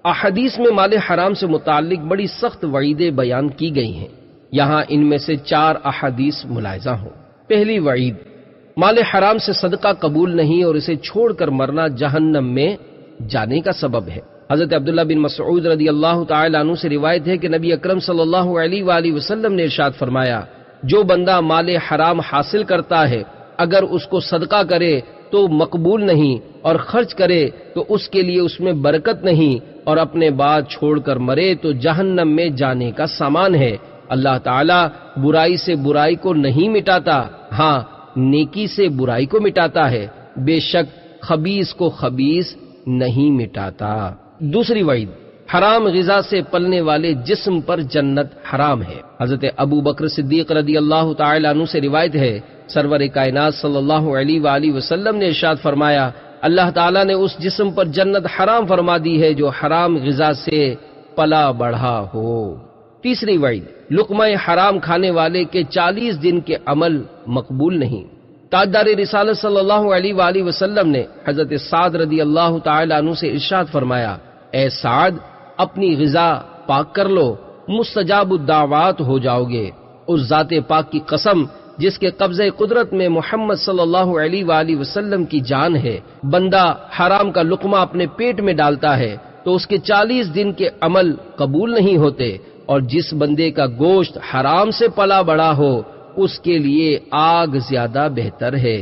احادیث میں مال حرام سے متعلق بڑی سخت وعیدیں بیان کی گئی ہیں، یہاں ان میں سے 4 احادیث ملاحظہ ہوں۔ پہلی وعید، مال حرام سے صدقہ قبول نہیں اور اسے چھوڑ کر مرنا جہنم میں جانے کا سبب ہے۔ حضرت عبداللہ بن مسعود رضی اللہ تعالی عنہ سے روایت ہے کہ نبی اکرم صلی اللہ علیہ وآلہ وسلم نے ارشاد فرمایا، جو بندہ مال حرام حاصل کرتا ہے اگر اس کو صدقہ کرے تو مقبول نہیں، اور خرچ کرے تو اس کے لیے اس میں برکت نہیں، اور اپنے بعد چھوڑ کر مرے تو جہنم میں جانے کا سامان ہے۔ اللہ تعالیٰ برائی سے برائی کو نہیں مٹاتا، ہاں نیکی سے برائی کو مٹاتا ہے، بے شک خبیث کو خبیث نہیں مٹاتا۔ دوسری وعید، حرام غذا سے پلنے والے جسم پر جنت حرام ہے۔ حضرت ابو بکر صدیق رضی اللہ تعالی عنہ سے روایت ہے، سرور کائنات صلی اللہ علیہ وآلہ وسلم نے ارشاد فرمایا، اللہ تعالیٰ نے اس جسم پر جنت حرام فرما دی ہے جو حرام غذا سے پلا بڑھا ہو۔ تیسری وعید، لقمہ حرام کھانے والے کے 40 دن کے عمل مقبول نہیں۔ تاجدار رسالت صلی اللہ علیہ وآلہ وسلم نے حضرت سعد رضی اللہ تعالی عنہ سے ارشاد فرمایا، اے سعد اپنی غذا پاک کر لو، مستجاب الدعوات ہو جاؤ گے۔ اس ذات پاک کی قسم جس کے قبضہ قدرت میں محمد صلی اللہ علیہ وآلہ وسلم کی جان ہے، بندہ حرام کا لقمہ اپنے پیٹ میں ڈالتا ہے تو اس کے 40 دن کے عمل قبول نہیں ہوتے، اور جس بندے کا گوشت حرام سے پلا بڑا ہو اس کے لیے آگ زیادہ بہتر ہے۔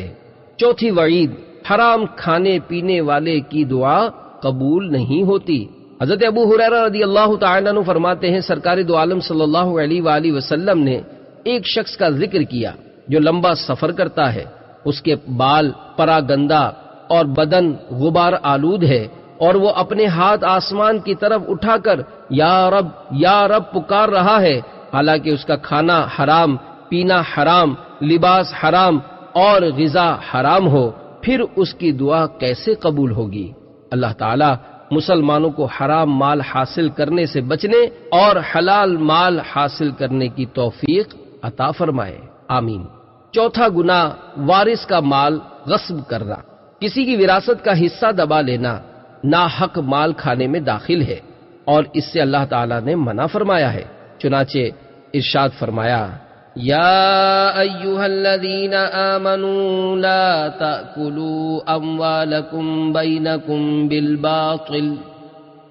چوتھی وعید، حرام کھانے پینے والے کی دعا قبول نہیں ہوتی۔ حضرت ابو ہریرہ رضی اللہ تعالیٰ عنہ فرماتے ہیں، سرکار دو عالم صلی اللہ علیہ وآلہ وسلم نے ایک شخص کا ذکر کیا جو لمبا سفر کرتا ہے، اس کے بال پرا گندہ اور بدن غبار آلود ہے، اور وہ اپنے ہاتھ آسمان کی طرف اٹھا کر یا رب پکار رہا ہے، حالانکہ اس کا کھانا حرام، پینا حرام، لباس حرام اور غذا حرام ہو، پھر اس کی دعا کیسے قبول ہوگی؟ اللہ تعالیٰ مسلمانوں کو حرام مال حاصل کرنے سے بچنے اور حلال مال حاصل کرنے کی توفیق عطا فرمائے، آمین۔ چوتھا گناہ، وارث کا مال غصب کرنا۔ کسی کی وراثت کا حصہ دبا لینا ناحق مال کھانے میں داخل ہے، اور اس سے اللہ تعالیٰ نے منع فرمایا ہے۔ چنانچہ ارشاد فرمایا، یا ایھا الذین آمنوا لا تأکلوا اموالکم بینکم بالباطل۔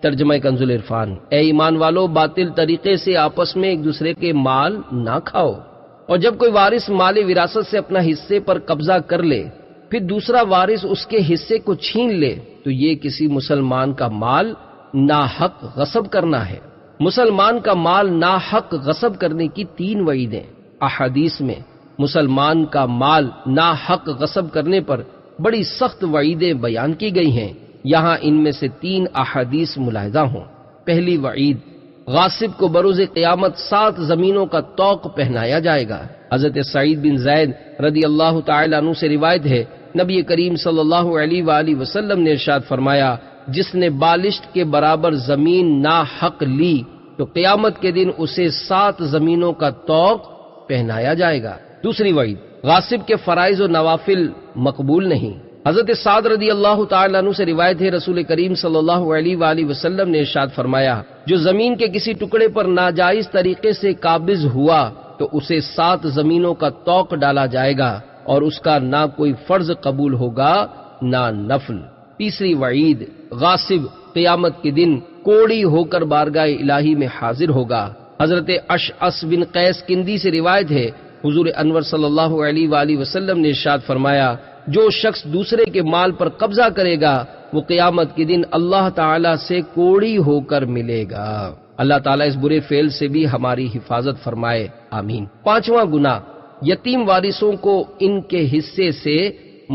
ترجمہ کنز العرفان، اے ایمان والو، باطل طریقے سے آپس میں ایک دوسرے کے مال نہ کھاؤ۔ اور جب کوئی وارث مال وراثت سے اپنا حصے پر قبضہ کر لے، پھر دوسرا وارث اس کے حصے کو چھین لے، تو یہ کسی مسلمان کا مال ناحق غصب کرنا ہے۔ مسلمان کا مال ناحق غصب کرنے کی 3 وعیدیں احادیث میں مسلمان کا مال ناحق غصب کرنے پر بڑی سخت وعیدیں بیان کی گئی ہیں، یہاں ان میں سے 3 احادیث ملاحظہ ہوں۔ پہلی وعید، غاصب کو بروز قیامت 7 زمینوں کا طوق پہنایا جائے گا۔ حضرت سعید بن زید رضی اللہ تعالی عنہ سے روایت ہے، نبی کریم صلی اللہ علیہ وآلہ وسلم نے ارشاد فرمایا، جس نے بالشت کے برابر زمین ناحق لی تو قیامت کے دن اسے 7 زمینوں کا طوق پہنایا جائے گا۔ دوسری وعید، غاصب کے فرائض و نوافل مقبول نہیں۔ حضرت سعد رضی اللہ تعالیٰ عنہ سے روایت ہے، رسول کریم صلی اللہ علیہ وآلہ وسلم نے ارشاد فرمایا، جو زمین کے کسی ٹکڑے پر ناجائز طریقے سے قابض ہوا تو اسے 7 زمینوں کا طوق ڈالا جائے گا اور اس کا نہ کوئی فرض قبول ہوگا نہ نفل۔ تیسری وعید، غاصب قیامت کے دن کوڑی ہو کر بارگاہ الہی میں حاضر ہوگا۔ حضرت اشعث بن قیس کندی سے روایت ہے، حضور انور صلی اللہ علیہ وآلہ وسلم نے ارشاد فرمایا، جو شخص دوسرے کے مال پر قبضہ کرے گا وہ قیامت کے دن اللہ تعالی سے کوڑی ہو کر ملے گا۔ اللہ تعالیٰ اس برے فعل سے بھی ہماری حفاظت فرمائے، آمین۔ پانچواں گناہ، یتیم وارثوں کو ان کے حصے سے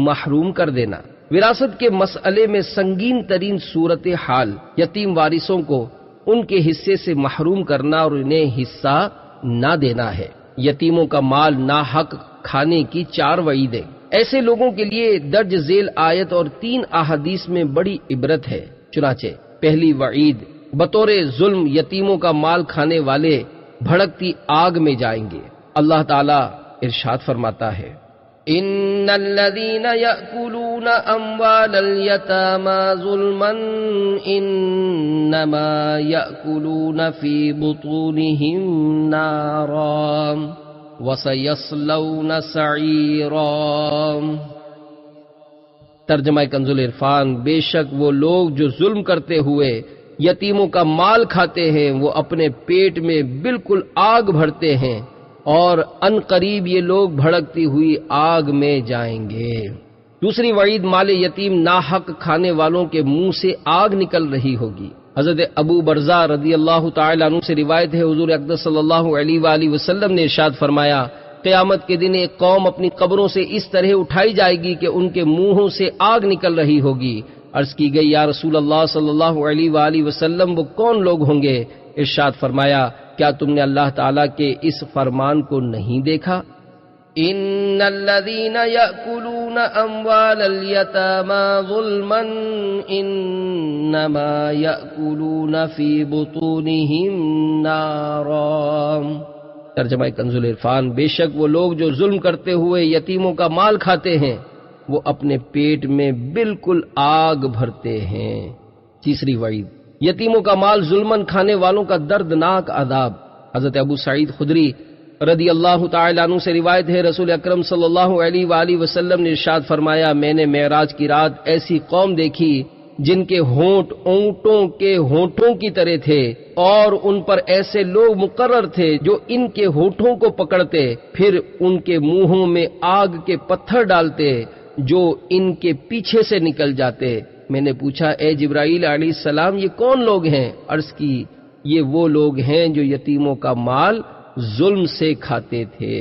محروم کر دینا۔ وراثت کے مسئلے میں سنگین ترین صورتحال یتیم وارثوں کو ان کے حصے سے محروم کرنا اور انہیں حصہ نہ دینا ہے۔ یتیموں کا مال ناحق کھانے کی 4 وعیدیں۔ ایسے لوگوں کے لیے درج ذیل آیت اور 3 احادیث میں بڑی عبرت ہے۔ چنانچہ پہلی وعید، بطور ظلم یتیموں کا مال کھانے والے بھڑکتی آگ میں جائیں گے۔ اللہ تعالیٰ ارشاد فرماتا ہے، ان الذين يأكلون اموال اليتامى ظلما انما يأكلون في بطونهم نارا وسيصلون سعيرا۔ ترجمہ کنز العرفان، بے شک وہ لوگ جو ظلم کرتے ہوئے یتیموں کا مال کھاتے ہیں وہ اپنے پیٹ میں بالکل آگ بھرتے ہیں اور ان قریب یہ لوگ بھڑکتی ہوئی آگ میں جائیں گے۔ دوسری وعید، مال یتیم ناحق کھانے والوں کے منہ سے آگ نکل رہی ہوگی۔ حضرت ابو برزہ رضی اللہ تعالی عنہ سے روایت ہے، حضور اقدس صلی اللہ علیہ وآلہ وسلم نے ارشاد فرمایا، قیامت کے دن ایک قوم اپنی قبروں سے اس طرح اٹھائی جائے گی کہ ان کے منہوں سے آگ نکل رہی ہوگی۔ عرض کی گئی، یا رسول اللہ صلی اللہ علیہ وآلہ وسلم وہ کون لوگ ہوں گے؟ ارشاد فرمایا، کیا تم نے اللہ تعالیٰ کے اس فرمان کو نہیں دیکھا؟ ان الذين يأكلون اموال اليتامى ظلما انما يأكلون في بطونهم نارا۔ ترجمہ کنز العرفان، بے شک وہ لوگ جو ظلم کرتے ہوئے یتیموں کا مال کھاتے ہیں وہ اپنے پیٹ میں بالکل آگ بھرتے ہیں۔ تیسری وعید، یتیموں کا مال ظلمن کھانے والوں کا دردناک عذاب۔ حضرت ابو سعید خدری رضی اللہ تعالی عنہ سے روایت ہے، رسول اکرم صلی اللہ علیہ وآلہ وسلم نے ارشاد فرمایا، میں نے معراج کی رات ایسی قوم دیکھی جن کے ہونٹ اونٹوں کے ہونٹوں کی طرح تھے اور ان پر ایسے لوگ مقرر تھے جو ان کے ہونٹوں کو پکڑتے پھر ان کے منہوں میں آگ کے پتھر ڈالتے جو ان کے پیچھے سے نکل جاتے۔ میں نے پوچھا، اے جبرائیل علیہ السلام یہ کون لوگ ہیں؟ عرض کی، یہ وہ لوگ ہیں جو یتیموں کا مال ظلم سے کھاتے تھے۔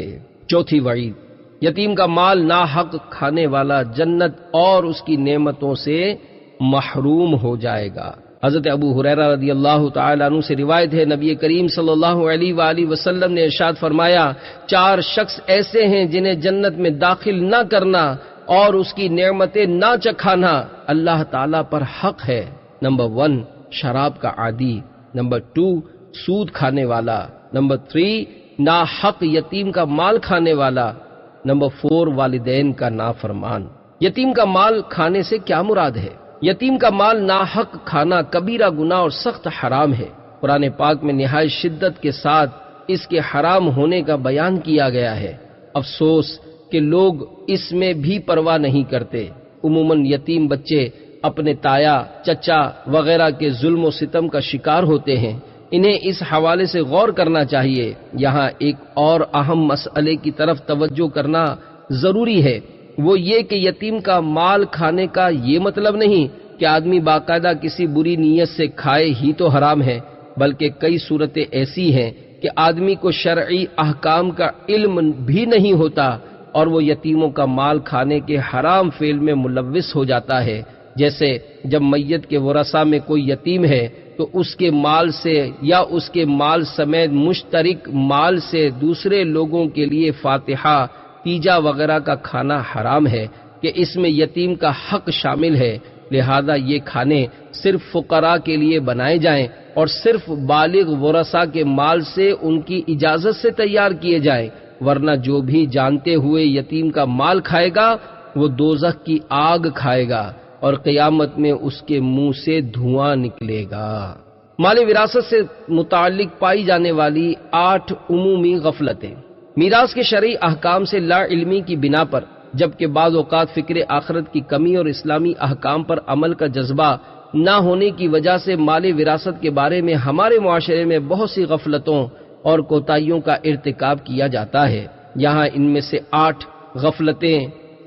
چوتھی وعید، یتیم کا مال ناحق کھانے والا جنت اور اس کی نعمتوں سے محروم ہو جائے گا۔ حضرت ابو ہریرہ رضی اللہ تعالی عنہ سے روایت ہے، نبی کریم صلی اللہ علیہ وآلہ وسلم نے ارشاد فرمایا، 4 شخص ایسے ہیں جنہیں جنت میں داخل نہ کرنا اور اس کی نعمتیں نہ چکھانا اللہ تعالیٰ پر حق ہے۔ نمبر 1، شراب کا عادی۔ نمبر 2، سود کھانے والا۔ نمبر 3، ناحق یتیم کا مال کھانے والا۔ نمبر 4، والدین کا نافرمان۔ یتیم کا مال کھانے سے کیا مراد ہے؟ یتیم کا مال ناحق کھانا کبیرہ گناہ اور سخت حرام ہے۔ قرآن پاک میں نہایت شدت کے ساتھ اس کے حرام ہونے کا بیان کیا گیا ہے۔ افسوس کہ لوگ اس میں بھی پرواہ نہیں کرتے۔ عموماً یتیم بچے اپنے تایا، چچا وغیرہ کے ظلم و ستم کا شکار ہوتے ہیں۔ انہیں اس حوالے سے غور کرنا چاہیے۔ یہاں ایک اور اہم مسئلے کی طرف توجہ کرنا ضروری ہے، وہ یہ کہ یتیم کا مال کھانے کا یہ مطلب نہیں کہ آدمی باقاعدہ کسی بری نیت سے کھائے ہی تو حرام ہے، بلکہ کئی صورتیں ایسی ہیں کہ آدمی کو شرعی احکام کا علم بھی نہیں ہوتا اور وہ یتیموں کا مال کھانے کے حرام فعل میں ملوث ہو جاتا ہے۔ جیسے جب میت کے ورثہ میں کوئی یتیم ہے تو اس کے مال سے یا اس کے مال سمیت مشترک مال سے دوسرے لوگوں کے لیے فاتحہ، تیجا وغیرہ کا کھانا حرام ہے کہ اس میں یتیم کا حق شامل ہے، لہذا یہ کھانے صرف فقراء کے لیے بنائے جائیں اور صرف بالغ ورثاء کے مال سے ان کی اجازت سے تیار کیے جائیں، ورنہ جو بھی جانتے ہوئے یتیم کا مال کھائے گا وہ دوزخ کی آگ کھائے گا اور قیامت میں اس کے منہ سے دھواں نکلے گا۔ مال وراثت سے متعلق پائی جانے والی 8 عمومی غفلتیں۔ میراث کے شرعی احکام سے لا علمی کی بنا پر، جبکہ بعض اوقات فکر آخرت کی کمی اور اسلامی احکام پر عمل کا جذبہ نہ ہونے کی وجہ سے مال وراثت کے بارے میں ہمارے معاشرے میں بہت سی غفلتوں اور کوتاہیوں کا ارتکاب کیا جاتا ہے۔ یہاں ان میں سے 8 غفلتیں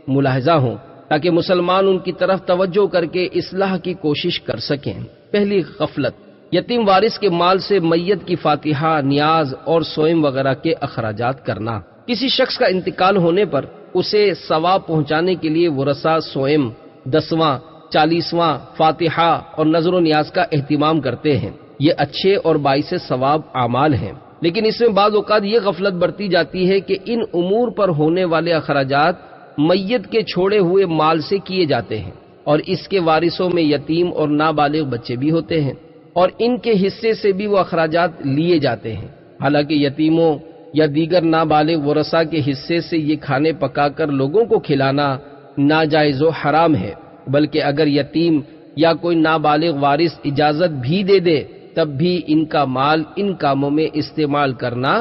ملاحظہ ہوں تاکہ مسلمان ان کی طرف توجہ کر کے اصلاح کی کوشش کر سکیں۔ پہلی غفلت، یتیم وارث کے مال سے میت کی فاتحہ، نیاز اور سوئم وغیرہ کے اخراجات کرنا۔ کسی شخص کا انتقال ہونے پر اسے ثواب پہنچانے کے لیے ورثاء سوئم، 10واں، 40واں، فاتحہ اور نذر و نیاز کا اہتمام کرتے ہیں۔ یہ اچھے اور باعث ثواب اعمال ہیں، لیکن اس میں بعض اوقات یہ غفلت برتی جاتی ہے کہ ان امور پر ہونے والے اخراجات میت کے چھوڑے ہوئے مال سے کیے جاتے ہیں، اور اس کے وارثوں میں یتیم اور نابالغ بچے بھی ہوتے ہیں، اور ان کے حصے سے بھی وہ اخراجات لیے جاتے ہیں۔ حالانکہ یتیموں یا دیگر نابالغ ورثاء کے حصے سے یہ کھانے پکا کر لوگوں کو کھلانا ناجائز و حرام ہے، بلکہ اگر یتیم یا کوئی نابالغ وارث اجازت بھی دے دے تب بھی ان کا مال ان کاموں میں استعمال کرنا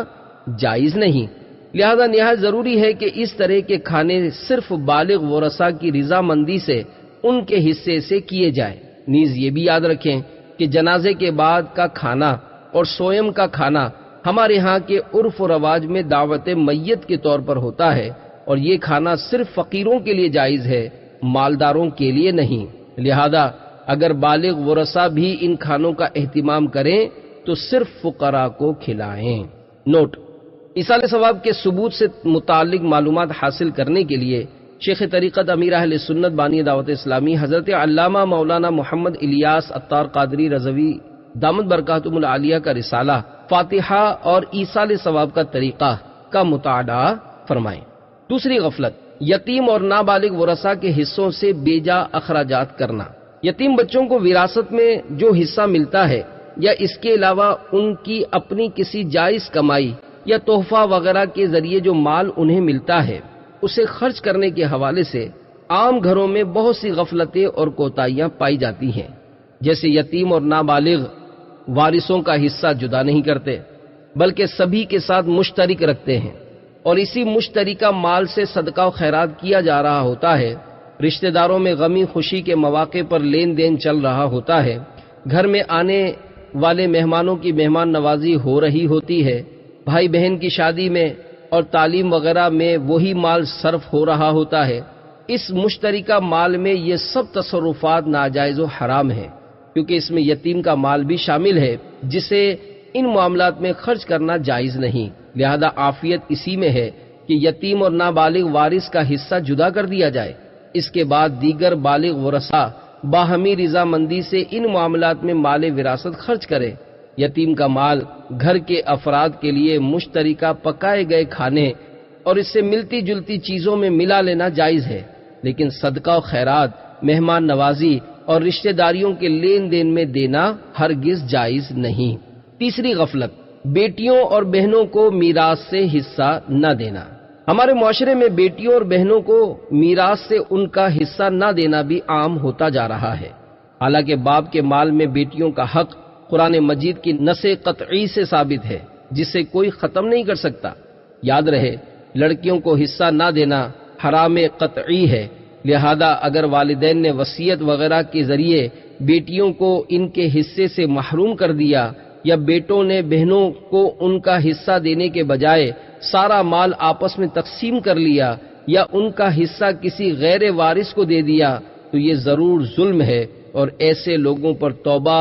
جائز نہیں۔ لہذا نہایت ضروری ہے کہ اس طرح کے کھانے صرف بالغ ورثاء کی رضامندی سے ان کے حصے سے کیے جائیں۔ نیز یہ بھی یاد رکھیں کہ جنازے کے بعد کا کھانا اور سوئم کا کھانا ہمارے ہاں کے عرف و رواج میں دعوت میت کے طور پر ہوتا ہے، اور یہ کھانا صرف فقیروں کے لیے جائز ہے، مالداروں کے لیے نہیں۔ لہذا اگر بالغ ورثاء بھی ان کھانوں کا اہتمام کریں تو صرف فقراء کو کھلائیں۔ نوٹ: ایصال ثواب کے ثبوت سے متعلق معلومات حاصل کرنے کے لیے شیخ طریقت امیر اہل سنت بانی دعوت اسلامی حضرت علامہ مولانا محمد الیاس عطار قادری رضوی دامت برکاتہم العالیہ کا رسالہ فاتحہ اور ایصال ثواب کا طریقہ کا مطالعہ فرمائیں۔ دوسری غفلت، یتیم اور نابالغ ورثاء کے حصوں سے بیجا اخراجات کرنا۔ یتیم بچوں کو وراثت میں جو حصہ ملتا ہے یا اس کے علاوہ ان کی اپنی کسی جائز کمائی یا تحفہ وغیرہ کے ذریعے جو مال انہیں ملتا ہے اسے خرچ کرنے کے حوالے سے عام گھروں میں بہت سی غفلتیں اور کوتاہیاں پائی جاتی ہیں، جیسے یتیم اور نابالغ وارثوں کا حصہ جدا نہیں کرتے بلکہ سبھی کے ساتھ مشترک رکھتے ہیں، اور اسی مشترکہ مال سے صدقہ و خیرات کیا جا رہا ہوتا ہے۔ رشتہ داروں میں غمی خوشی کے مواقع پر لین دین چل رہا ہوتا ہے، گھر میں آنے والے مہمانوں کی مہمان نوازی ہو رہی ہوتی ہے، بھائی بہن کی شادی میں اور تعلیم وغیرہ میں وہی مال صرف ہو رہا ہوتا ہے۔ اس مشترکہ مال میں یہ سب تصرفات ناجائز و حرام ہیں، کیونکہ اس میں یتیم کا مال بھی شامل ہے جسے ان معاملات میں خرچ کرنا جائز نہیں۔ لہذا عافیت اسی میں ہے کہ یتیم اور نابالغ وارث کا حصہ جدا کر دیا جائے، اس کے بعد دیگر بالغ ورثاء باہمی رضامندی سے ان معاملات میں مال وراثت خرچ کرے۔ یتیم کا مال گھر کے افراد کے لیے مشترکہ پکائے گئے کھانے اور اس سے ملتی جلتی چیزوں میں ملا لینا جائز ہے، لیکن صدقہ و خیرات، مہمان نوازی اور رشتہ داریوں کے لین دین میں دینا ہرگز جائز نہیں۔ تیسری غفلت، بیٹیوں اور بہنوں کو میراث سے حصہ نہ دینا۔ ہمارے معاشرے میں بیٹیوں اور بہنوں کو میراث سے ان کا حصہ نہ دینا بھی عام ہوتا جا رہا ہے، حالانکہ باپ کے مال میں بیٹیوں کا حق قرآن مجید کی نص قطعی سے ثابت ہے جسے کوئی ختم نہیں کر سکتا۔ یاد رہے، لڑکیوں کو حصہ نہ دینا حرام قطعی ہے، لہذا اگر والدین نے وصیت وغیرہ کے ذریعے بیٹیوں کو ان کے حصے سے محروم کر دیا، یا بیٹوں نے بہنوں کو ان کا حصہ دینے کے بجائے سارا مال آپس میں تقسیم کر لیا، یا ان کا حصہ کسی غیر وارث کو دے دیا، تو یہ ضرور ظلم ہے، اور ایسے لوگوں پر توبہ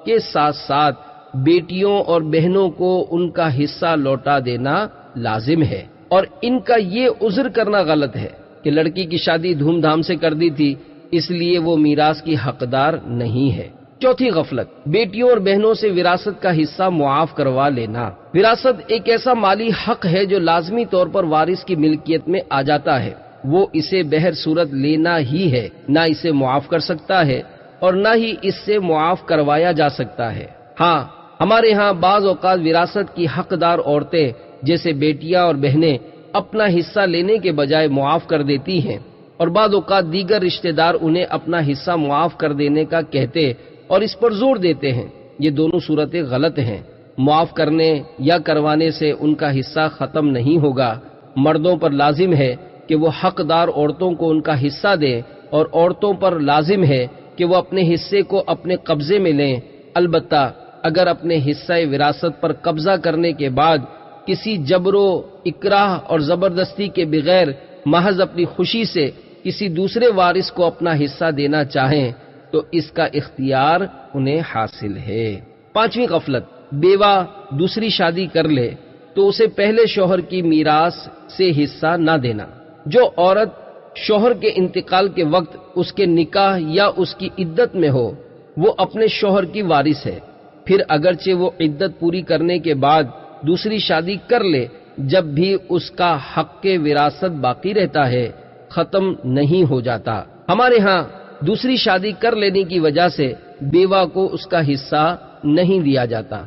کے ساتھ ساتھ بیٹیوں اور بہنوں کو ان کا حصہ لوٹا دینا لازم ہے۔ اور ان کا یہ عذر کرنا غلط ہے کہ لڑکی کی شادی دھوم دھام سے کر دی تھی اس لیے وہ میراث کی حقدار نہیں ہے، چوتھی غفلت، بیٹیوں اور بہنوں سے وراثت کا حصہ معاف کروا لینا۔ وراثت ایک ایسا مالی حق ہے جو لازمی طور پر وارث کی ملکیت میں آ جاتا ہے، وہ اسے بہر صورت لینا ہی ہے، نہ اسے معاف کر سکتا ہے اور نہ ہی اس سے معاف کروایا جا سکتا ہے۔ ہاں، ہمارے ہاں بعض اوقات وراثت کی حقدار عورتیں جیسے بیٹیاں اور بہنیں اپنا حصہ لینے کے بجائے معاف کر دیتی ہیں، اور بعض اوقات دیگر رشتہ دار انہیں اپنا حصہ معاف کر دینے کا کہتے اور اس پر زور دیتے ہیں۔ یہ دونوں صورتیں غلط ہیں۔ معاف کرنے یا کروانے سے ان کا حصہ ختم نہیں ہوگا۔ مردوں پر لازم ہے کہ وہ حقدار عورتوں کو ان کا حصہ دیں، اور عورتوں پر لازم ہے کہ وہ اپنے حصے کو اپنے قبضے میں لیں۔ البتہ اگر اپنے حصہ وراثت پر قبضہ کرنے کے بعد کسی جبر و اکراہ اور زبردستی کے بغیر محض اپنی خوشی سے کسی دوسرے وارث کو اپنا حصہ دینا چاہیں تو اس کا اختیار انہیں حاصل ہے۔ پانچویں غفلت، بیوہ دوسری شادی کر لے تو اسے پہلے شوہر کی میراث سے حصہ نہ دینا۔ جو عورت شوہر کے انتقال کے وقت اس کے نکاح یا اس کی عدت میں ہو وہ اپنے شوہر کی وارث ہے، پھر اگرچہ وہ عدت پوری کرنے کے بعد دوسری شادی کر لے، جب بھی اس کا حق وراثت باقی رہتا ہے، ختم نہیں ہو جاتا۔ ہمارے ہاں دوسری شادی کر لینے کی وجہ سے بیوہ کو اس کا حصہ نہیں دیا جاتا۔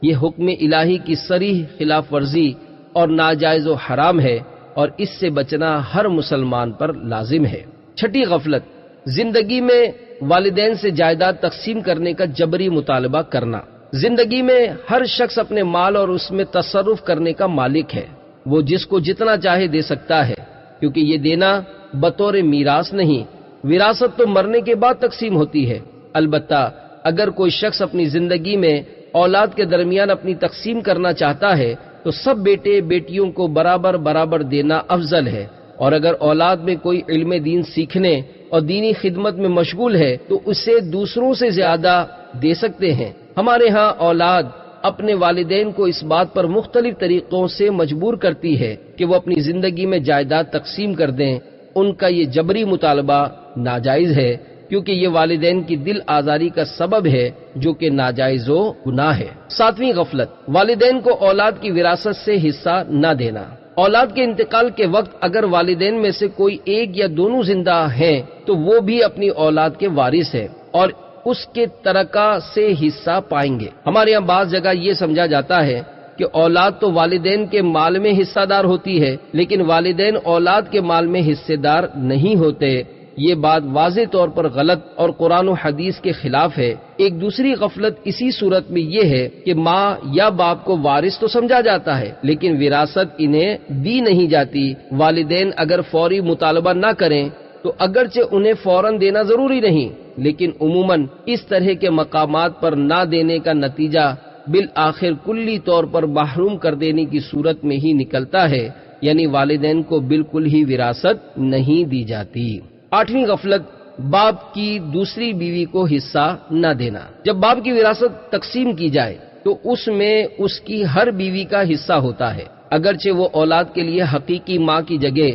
یہ حکم الہی کی صریح خلاف ورزی اور ناجائز و حرام ہے، اور اس سے بچنا ہر مسلمان پر لازم ہے۔ چھٹی غفلت، زندگی میں والدین سے جائیداد تقسیم کرنے کا جبری مطالبہ کرنا۔ زندگی میں ہر شخص اپنے مال اور اس میں تصرف کرنے کا مالک ہے، وہ جس کو جتنا چاہے دے سکتا ہے، کیونکہ یہ دینا بطور میراث نہیں، وراثت تو مرنے کے بعد تقسیم ہوتی ہے۔ البتہ اگر کوئی شخص اپنی زندگی میں اولاد کے درمیان اپنی تقسیم کرنا چاہتا ہے تو سب بیٹے بیٹیوں کو برابر برابر دینا افضل ہے، اور اگر اولاد میں کوئی علم دین سیکھنے اور دینی خدمت میں مشغول ہے تو اسے دوسروں سے زیادہ دے سکتے ہیں۔ ہمارے ہاں اولاد اپنے والدین کو اس بات پر مختلف طریقوں سے مجبور کرتی ہے کہ وہ اپنی زندگی میں جائیداد تقسیم کر دیں۔ ان کا یہ جبری مطالبہ ناجائز ہے، کیونکہ یہ والدین کی دل آزاری کا سبب ہے جو کہ ناجائز و گناہ ہے۔ ساتویں غفلت، والدین کو اولاد کی وراثت سے حصہ نہ دینا۔ اولاد کے انتقال کے وقت اگر والدین میں سے کوئی ایک یا دونوں زندہ ہیں تو وہ بھی اپنی اولاد کے وارث ہیں اور اس کے ترکہ سے حصہ پائیں گے۔ ہمارے یہاں بعض جگہ یہ سمجھا جاتا ہے کہ اولاد تو والدین کے مال میں حصہ دار ہوتی ہے، لیکن والدین اولاد کے مال میں حصے دار نہیں ہوتے۔ یہ بات واضح طور پر غلط اور قرآن و حدیث کے خلاف ہے۔ ایک دوسری غفلت اسی صورت میں یہ ہے کہ ماں یا باپ کو وارث تو سمجھا جاتا ہے، لیکن وراثت انہیں دی نہیں جاتی۔ والدین اگر فوری مطالبہ نہ کریں تو اگرچہ انہیں فوراً دینا ضروری نہیں، لیکن عموماً اس طرح کے مقامات پر نہ دینے کا نتیجہ بالآخر کلی طور پر محروم کر دینے کی صورت میں ہی نکلتا ہے، یعنی والدین کو بالکل ہی وراثت نہیں دی جاتی۔ آٹھویں غفلت، باپ کی دوسری بیوی کو حصہ نہ دینا۔ جب باپ کی وراثت تقسیم کی جائے تو اس میں اس کی ہر بیوی کا حصہ ہوتا ہے، اگرچہ وہ اولاد کے لیے حقیقی ماں کی جگہ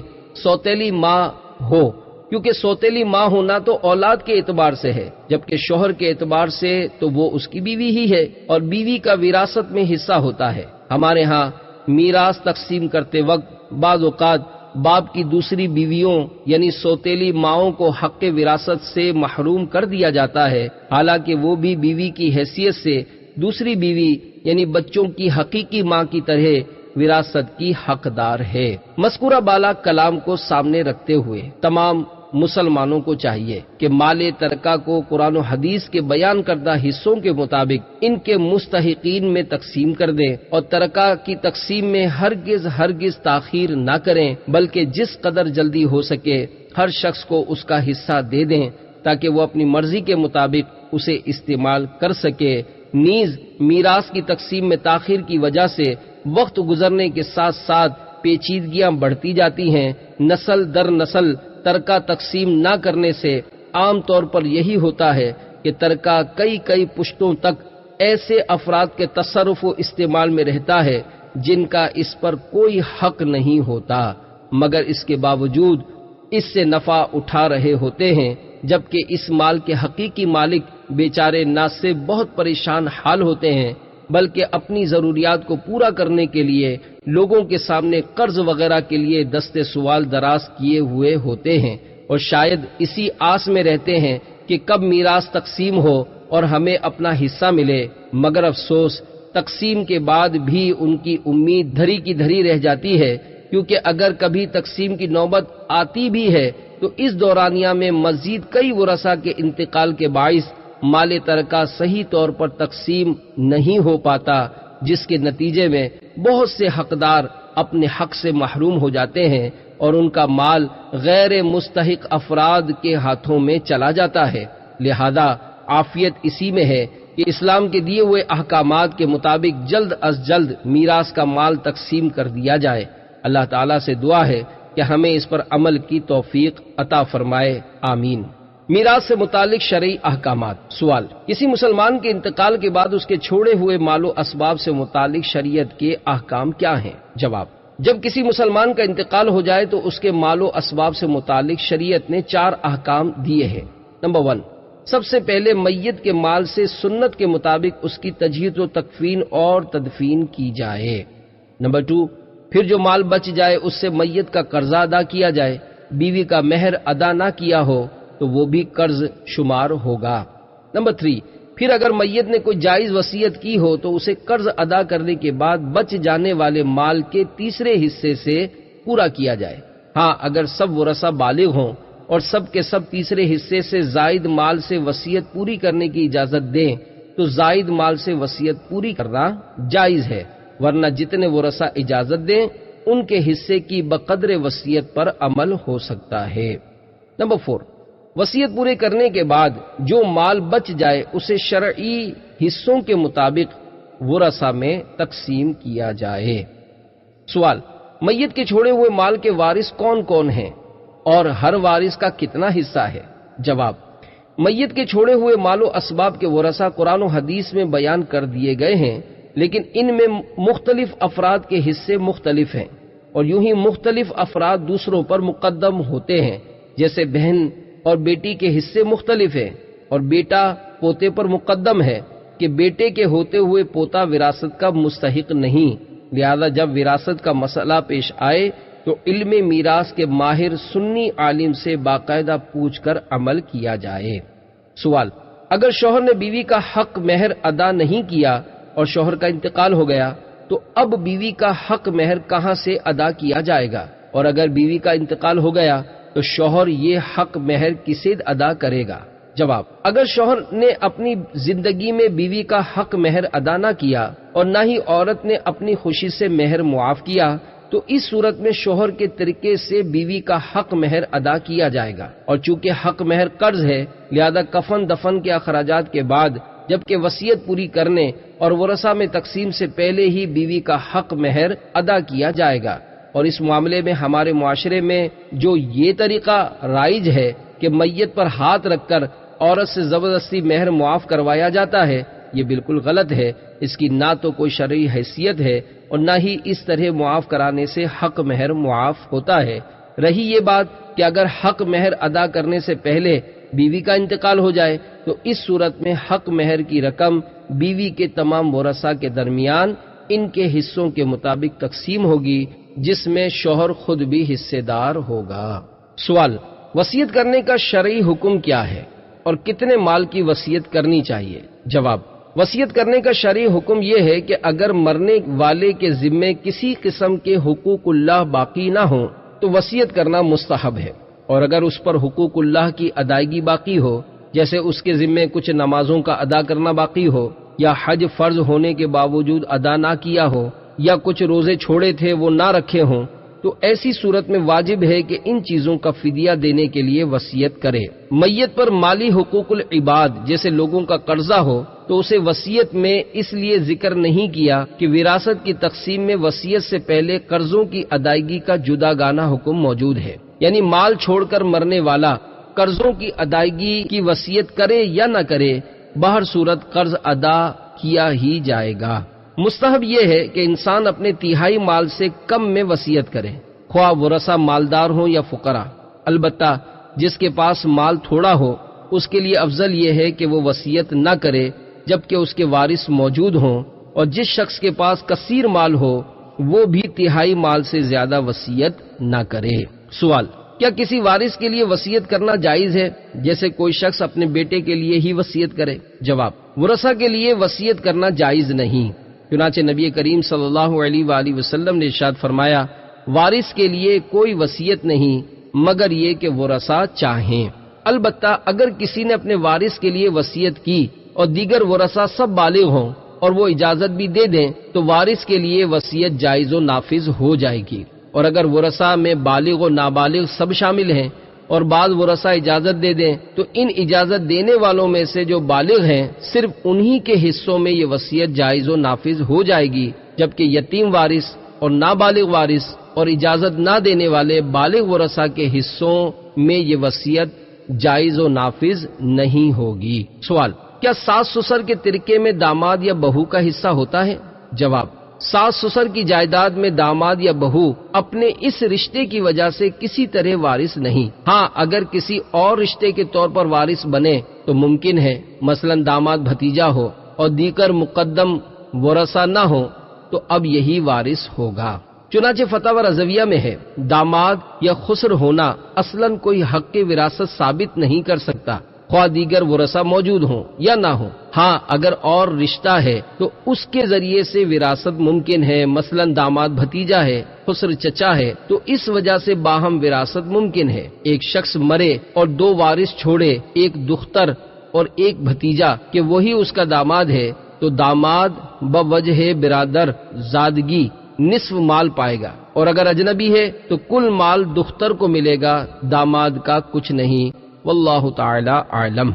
سوتیلی ماں ہو، کیونکہ سوتیلی ماں ہونا تو اولاد کے اعتبار سے ہے، جبکہ شوہر کے اعتبار سے تو وہ اس کی بیوی ہی ہے اور بیوی کا وراثت میں حصہ ہوتا ہے۔ ہمارے ہاں میراث تقسیم کرتے وقت بعض اوقات باپ کی دوسری بیویوں یعنی سوتیلی ماؤں کو حق وراثت سے محروم کر دیا جاتا ہے، حالانکہ وہ بھی بیوی کی حیثیت سے دوسری بیوی یعنی بچوں کی حقیقی ماں کی طرح وراثت کی حقدار ہے۔ مذکورہ بالا کلام کو سامنے رکھتے ہوئے تمام مسلمانوں کو چاہیے کہ مال ترکہ کو قرآن و حدیث کے بیان کردہ حصوں کے مطابق ان کے مستحقین میں تقسیم کر دیں، اور ترکہ کی تقسیم میں ہرگز تاخیر نہ کریں، بلکہ جس قدر جلدی ہو سکے ہر شخص کو اس کا حصہ دے دیں تاکہ وہ اپنی مرضی کے مطابق اسے استعمال کر سکے۔ نیز میراث کی تقسیم میں تاخیر کی وجہ سے وقت گزرنے کے ساتھ ساتھ پیچیدگیاں بڑھتی جاتی ہیں۔ نسل در نسل ترکہ تقسیم نہ کرنے سے عام طور پر یہی ہوتا ہے کہ ترکہ کئی پشتوں تک ایسے افراد کے تصرف و استعمال میں رہتا ہے جن کا اس پر کوئی حق نہیں ہوتا، مگر اس کے باوجود اس سے نفع اٹھا رہے ہوتے ہیں، جبکہ اس مال کے حقیقی مالک بیچارے نہ سے بہت پریشان حال ہوتے ہیں بلکہ اپنی ضروریات کو پورا کرنے کے لیے لوگوں کے سامنے قرض وغیرہ کے لیے دستے سوال دراز کیے ہوئے ہوتے ہیں، اور شاید اسی آس میں رہتے ہیں کہ کب میراث تقسیم ہو اور ہمیں اپنا حصہ ملے، مگر افسوس تقسیم کے بعد بھی ان کی امید دھری کی دھری رہ جاتی ہے، کیونکہ اگر کبھی تقسیم کی نوبت آتی بھی ہے تو اس دورانیہ میں مزید کئی ورثاء کے انتقال کے باعث مال ترکہ صحیح طور پر تقسیم نہیں ہو پاتا، جس کے نتیجے میں بہت سے حقدار اپنے حق سے محروم ہو جاتے ہیں اور ان کا مال غیر مستحق افراد کے ہاتھوں میں چلا جاتا ہے۔ لہذا عافیت اسی میں ہے کہ اسلام کے دیے ہوئے احکامات کے مطابق جلد از جلد میراث کا مال تقسیم کر دیا جائے۔ اللہ تعالیٰ سے دعا ہے کہ ہمیں اس پر عمل کی توفیق عطا فرمائے، آمین۔ میراث سے متعلق شرعی احکامات۔ سوال: کسی مسلمان کے انتقال کے بعد اس کے چھوڑے ہوئے مال و اسباب سے متعلق شریعت کے احکام کیا ہیں؟ جواب: جب کسی مسلمان کا انتقال ہو جائے تو اس کے مال و اسباب سے متعلق شریعت نے 4 احکام دیے ہیں۔ نمبر 1، سب سے پہلے میت کے مال سے سنت کے مطابق اس کی تجہیز و تکفین اور تدفین کی جائے۔ نمبر 2، پھر جو مال بچ جائے اس سے میت کا قرضہ ادا کیا جائے۔ بیوی کا مہر ادا نہ کیا ہو تو وہ بھی قرض شمار ہوگا۔ نمبر 3، پھر اگر میت نے کوئی جائز وصیت کی ہو تو اسے قرض ادا کرنے کے بعد بچ جانے والے مال کے تیسرے حصے سے پورا کیا جائے۔ ہاں، اگر سب ورثاء بالغ ہوں اور سب کے سب تیسرے حصے سے زائد مال سے وصیت پوری کرنے کی اجازت دیں تو زائد مال سے وصیت پوری کرنا جائز ہے، ورنہ جتنے ورثاء اجازت دیں ان کے حصے کی بقدر وصیت پر عمل ہو سکتا ہے۔ نمبر 4، وصیت پورے کرنے کے بعد جو مال بچ جائے اسے شرعی حصوں کے مطابق ورثاء میں تقسیم کیا جائے۔ سوال: میت کے چھوڑے ہوئے مال کے وارث کون کون ہیں اور ہر وارث کا کتنا حصہ ہے؟ جواب: میت کے چھوڑے ہوئے مال و اسباب کے ورثاء قرآن و حدیث میں بیان کر دیے گئے ہیں، لیکن ان میں مختلف افراد کے حصے مختلف ہیں، اور یوں ہی مختلف افراد دوسروں پر مقدم ہوتے ہیں، جیسے بہن اور بیٹی کے حصے مختلف ہیں، اور بیٹا پوتے پر مقدم ہے کہ بیٹے کے ہوتے ہوئے پوتا وراثت کا مستحق نہیں۔ لہذا جب وراثت کا مسئلہ پیش آئے تو علم میراث کے ماہر سنی عالم سے باقاعدہ پوچھ کر عمل کیا جائے۔ سوال: اگر شوہر نے بیوی کا حق مہر ادا نہیں کیا اور شوہر کا انتقال ہو گیا تو اب بیوی کا حق مہر کہاں سے ادا کیا جائے گا؟ اور اگر بیوی کا انتقال ہو گیا تو شوہر یہ حق مہر کسے ادا کرے گا؟ جواب: اگر شوہر نے اپنی زندگی میں بیوی کا حق مہر ادا نہ کیا اور نہ ہی عورت نے اپنی خوشی سے مہر معاف کیا تو اس صورت میں شوہر کے طریقے سے بیوی کا حق مہر ادا کیا جائے گا، اور چونکہ حق مہر قرض ہے لہذا کفن دفن کے اخراجات کے بعد جبکہ وصیت پوری کرنے اور ورثاء میں تقسیم سے پہلے ہی بیوی کا حق مہر ادا کیا جائے گا۔ اور اس معاملے میں ہمارے معاشرے میں جو یہ طریقہ رائج ہے کہ میت پر ہاتھ رکھ کر عورت سے زبردستی مہر معاف کروایا جاتا ہے، یہ بالکل غلط ہے۔ اس کی نہ تو کوئی شرعی حیثیت ہے اور نہ ہی اس طرح معاف کرانے سے حق مہر معاف ہوتا ہے۔ رہی یہ بات کہ اگر حق مہر ادا کرنے سے پہلے بیوی کا انتقال ہو جائے تو اس صورت میں حق مہر کی رقم بیوی کے تمام ورثاء کے درمیان ان کے حصوں کے مطابق تقسیم ہوگی، جس میں شوہر خود بھی حصے دار ہوگا۔ سوال: وصیت کرنے کا شرعی حکم کیا ہے اور کتنے مال کی وصیت کرنی چاہیے؟ جواب: وصیت کرنے کا شرعی حکم یہ ہے کہ اگر مرنے والے کے ذمے کسی قسم کے حقوق اللہ باقی نہ ہوں تو وصیت کرنا مستحب ہے، اور اگر اس پر حقوق اللہ کی ادائیگی باقی ہو، جیسے اس کے ذمے کچھ نمازوں کا ادا کرنا باقی ہو، یا حج فرض ہونے کے باوجود ادا نہ کیا ہو، یا کچھ روزے چھوڑے تھے وہ نہ رکھے ہوں، تو ایسی صورت میں واجب ہے کہ ان چیزوں کا فدیہ دینے کے لیے وصیت کرے۔ میت پر مالی حقوق العباد جیسے لوگوں کا قرضہ ہو تو اسے وصیت میں اس لیے ذکر نہیں کیا کہ وراثت کی تقسیم میں وصیت سے پہلے قرضوں کی ادائیگی کا جداگانہ حکم موجود ہے، یعنی مال چھوڑ کر مرنے والا قرضوں کی ادائیگی کی وصیت کرے یا نہ کرے، بہر صورت قرض ادا کیا ہی جائے گا۔ مستحب یہ ہے کہ انسان اپنے تہائی مال سے کم میں وصیت کرے، خواہ ورثاء مالدار ہوں یا فقراء۔ البتہ جس کے پاس مال تھوڑا ہو اس کے لیے افضل یہ ہے کہ وہ وصیت نہ کرے جبکہ اس کے وارث موجود ہوں، اور جس شخص کے پاس کثیر مال ہو وہ بھی تہائی مال سے زیادہ وصیت نہ کرے۔ سوال: کیا کسی وارث کے لیے وصیت کرنا جائز ہے، جیسے کوئی شخص اپنے بیٹے کے لیے ہی وصیت کرے؟ جواب: ورثہ کے لیے وصیت کرنا جائز نہیں، چنانچہ نبی کریم صلی اللہ علیہ وآلہ وسلم نے ارشاد فرمایا، وارث کے لیے کوئی وصیت نہیں مگر یہ کہ ورثہ چاہیں۔ البتہ اگر کسی نے اپنے وارث کے لیے وصیت کی اور دیگر ورثہ سب بالغ ہوں اور وہ اجازت بھی دے دیں تو وارث کے لیے وصیت جائز و نافذ ہو جائے گی، اور اگر ورثہ میں بالغ و نابالغ سب شامل ہیں اور بعض ورثہ اجازت دے دیں تو ان اجازت دینے والوں میں سے جو بالغ ہیں صرف انہی کے حصوں میں یہ وصیت جائز و نافذ ہو جائے گی، جبکہ یتیم وارث اور نابالغ وارث اور اجازت نہ دینے والے بالغ ورثہ کے حصوں میں یہ وصیت جائز و نافذ نہیں ہوگی۔ سوال: کیا ساس سسر کے ترکے میں داماد یا بہو کا حصہ ہوتا ہے؟ جواب: ساس سسر کی جائیداد میں داماد یا بہو اپنے اس رشتے کی وجہ سے کسی طرح وارث نہیں، ہاں اگر کسی اور رشتے کے طور پر وارث بنے تو ممکن ہے، مثلا داماد بھتیجا ہو اور دیگر مقدم ورثہ نہ ہو تو اب یہی وارث ہوگا۔ چنانچہ فتاوی رضویہ میں ہے، داماد یا خسر ہونا اصلاً کوئی حق کی وراثت ثابت نہیں کر سکتا، خواہ دیگر ورثہ موجود ہوں یا نہ ہوں، ہاں اگر اور رشتہ ہے تو اس کے ذریعے سے وراثت ممکن ہے، مثلا داماد بھتیجا ہے، خسر چچا ہے، تو اس وجہ سے باہم وراثت ممکن ہے۔ ایک شخص مرے اور دو وارث چھوڑے، ایک دختر اور ایک بھتیجا کہ وہی اس کا داماد ہے، تو داماد بوجہ برادر زادگی نصف مال پائے گا، اور اگر اجنبی ہے تو کل مال دختر کو ملے گا، داماد کا کچھ نہیں، واللہ تعالی اعلم۔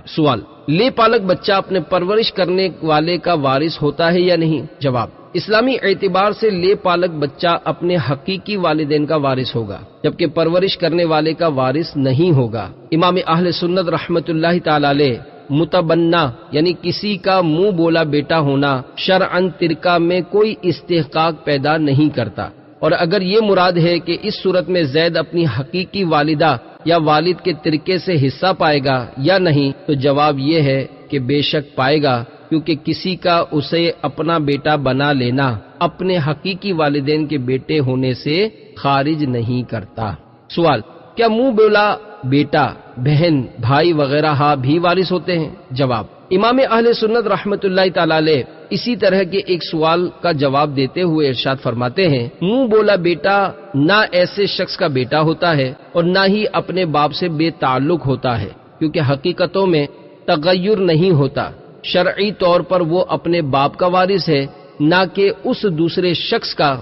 سوال: لے پالک بچہ اپنے پرورش کرنے والے کا وارث ہوتا ہے یا نہیں؟ جواب: اسلامی اعتبار سے لے پالک بچہ اپنے حقیقی والدین کا وارث ہوگا، جبکہ پرورش کرنے والے کا وارث نہیں ہوگا۔ امام اہل سنت رحمت اللہ تعالی علیہ متبنہ یعنی کسی کا منہ بولا بیٹا ہونا شرعاً ترکہ میں کوئی استحقاق پیدا نہیں کرتا، اور اگر یہ مراد ہے کہ اس صورت میں زید اپنی حقیقی والدہ یا والد کے ترکے سے حصہ پائے گا یا نہیں، تو جواب یہ ہے کہ بے شک پائے گا، کیونکہ کسی کا اسے اپنا بیٹا بنا لینا اپنے حقیقی والدین کے بیٹے ہونے سے خارج نہیں کرتا۔ سوال: کیا منہ بولا بیٹا، بہن، بھائی وغیرہ بھی وارث ہوتے ہیں؟ جواب: امام اہل سنت رحمت اللہ تعالی علیہ اسی طرح کے ایک سوال کا جواب دیتے ہوئے ارشاد فرماتے ہیں، منہ بولا بیٹا نہ ایسے شخص کا بیٹا ہوتا ہے اور نہ ہی اپنے باپ سے بے تعلق ہوتا ہے، کیونکہ حقیقتوں میں تغیر نہیں ہوتا، شرعی طور پر وہ اپنے باپ کا وارث ہے، نہ کہ اس دوسرے شخص کا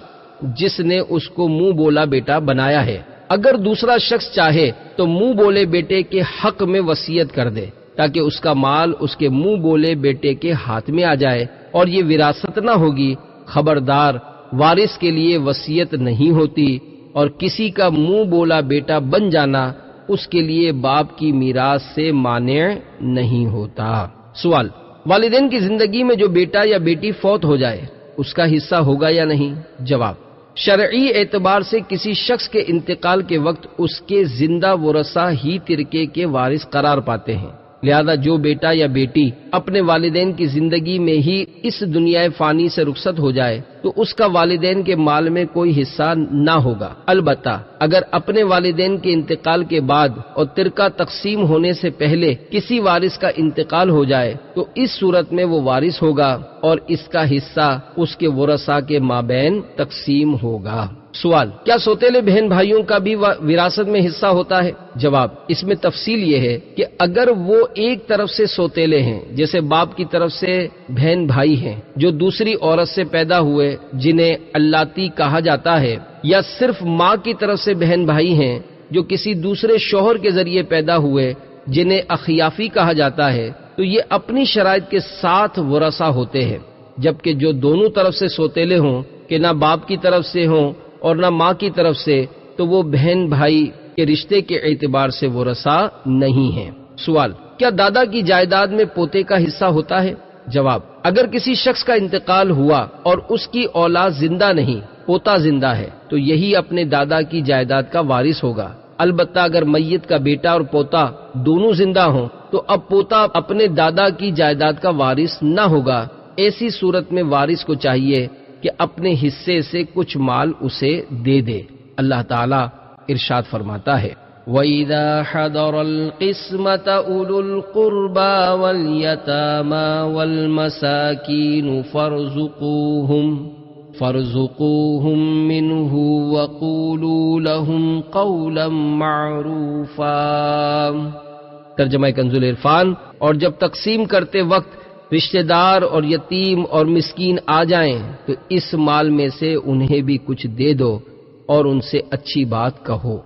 جس نے اس کو منہ بولا بیٹا بنایا ہے۔ اگر دوسرا شخص چاہے تو منہ بولے بیٹے کے حق میں وصیت کر دے تاکہ اس کا مال اس کے منہ بولے بیٹے کے ہاتھ میں آ جائے اور یہ وراثت نہ ہوگی۔ خبردار، وارث کے لیے وصیت نہیں ہوتی، اور کسی کا منہ بولا بیٹا بن جانا اس کے لیے باپ کی میراث سے مانع نہیں ہوتا۔ سوال: والدین کی زندگی میں جو بیٹا یا بیٹی فوت ہو جائے اس کا حصہ ہوگا یا نہیں؟ جواب: شرعی اعتبار سے کسی شخص کے انتقال کے وقت اس کے زندہ ورثہ ہی ترکے کے وارث قرار پاتے ہیں، لہذا جو بیٹا یا بیٹی اپنے والدین کی زندگی میں ہی اس دنیا فانی سے رخصت ہو جائے تو اس کا والدین کے مال میں کوئی حصہ نہ ہوگا، البتہ اگر اپنے والدین کے انتقال کے بعد اور ترکہ تقسیم ہونے سے پہلے کسی وارث کا انتقال ہو جائے تو اس صورت میں وہ وارث ہوگا اور اس کا حصہ اس کے ورثاء کے مابین تقسیم ہوگا۔ سوال: کیا سوتیلے بہن بھائیوں کا بھی وراثت میں حصہ ہوتا ہے؟ جواب: اس میں تفصیل یہ ہے کہ اگر وہ ایک طرف سے سوتیلے ہیں، جیسے باپ کی طرف سے بہن بھائی ہیں جو دوسری عورت سے پیدا ہوئے جنہیں اللاتی کہا جاتا ہے، یا صرف ماں کی طرف سے بہن بھائی ہیں جو کسی دوسرے شوہر کے ذریعے پیدا ہوئے جنہیں اخیافی کہا جاتا ہے، تو یہ اپنی شرائط کے ساتھ ورثہ ہوتے ہیں، جبکہ جو دونوں طرف سے سوتیلے ہوں کہ نہ باپ کی طرف سے ہوں اور نہ ماں کی طرف سے، تو وہ بہن بھائی کے رشتے کے اعتبار سے ورثہ نہیں ہیں۔ سوال: کیا دادا کی جائیداد میں پوتے کا حصہ ہوتا ہے؟ جواب: اگر کسی شخص کا انتقال ہوا اور اس کی اولاد زندہ نہیں، پوتا زندہ ہے، تو یہی اپنے دادا کی جائیداد کا وارث ہوگا، البتہ اگر میت کا بیٹا اور پوتا دونوں زندہ ہوں تو تو اب پوتا اپنے دادا کی جائیداد کا وارث نہ ہوگا۔ ایسی صورت میں وارث کو چاہیے کہ اپنے حصے سے کچھ مال اسے دے دے۔ اللہ تعالیٰ ارشاد فرماتا ہے وَإِذَا حَضَرَ الْقِسْمَةَ أُولُو الْقُرْبَى وَالْيَتَامَى وَالْمَسَاكِينُ فَارْزُقُوهُم مِّنْهُ وَقُولُوا لَهُمْ قَوْلًا مَّعْرُوفًا۔ ترجمہ کنز العرفان۔ اور جب تقسیم کرتے وقت رشتہ دار اور یتیم اور مسکین آ جائیں تو اس مال میں سے انہیں بھی کچھ دے دو اور ان سے اچھی بات کہو۔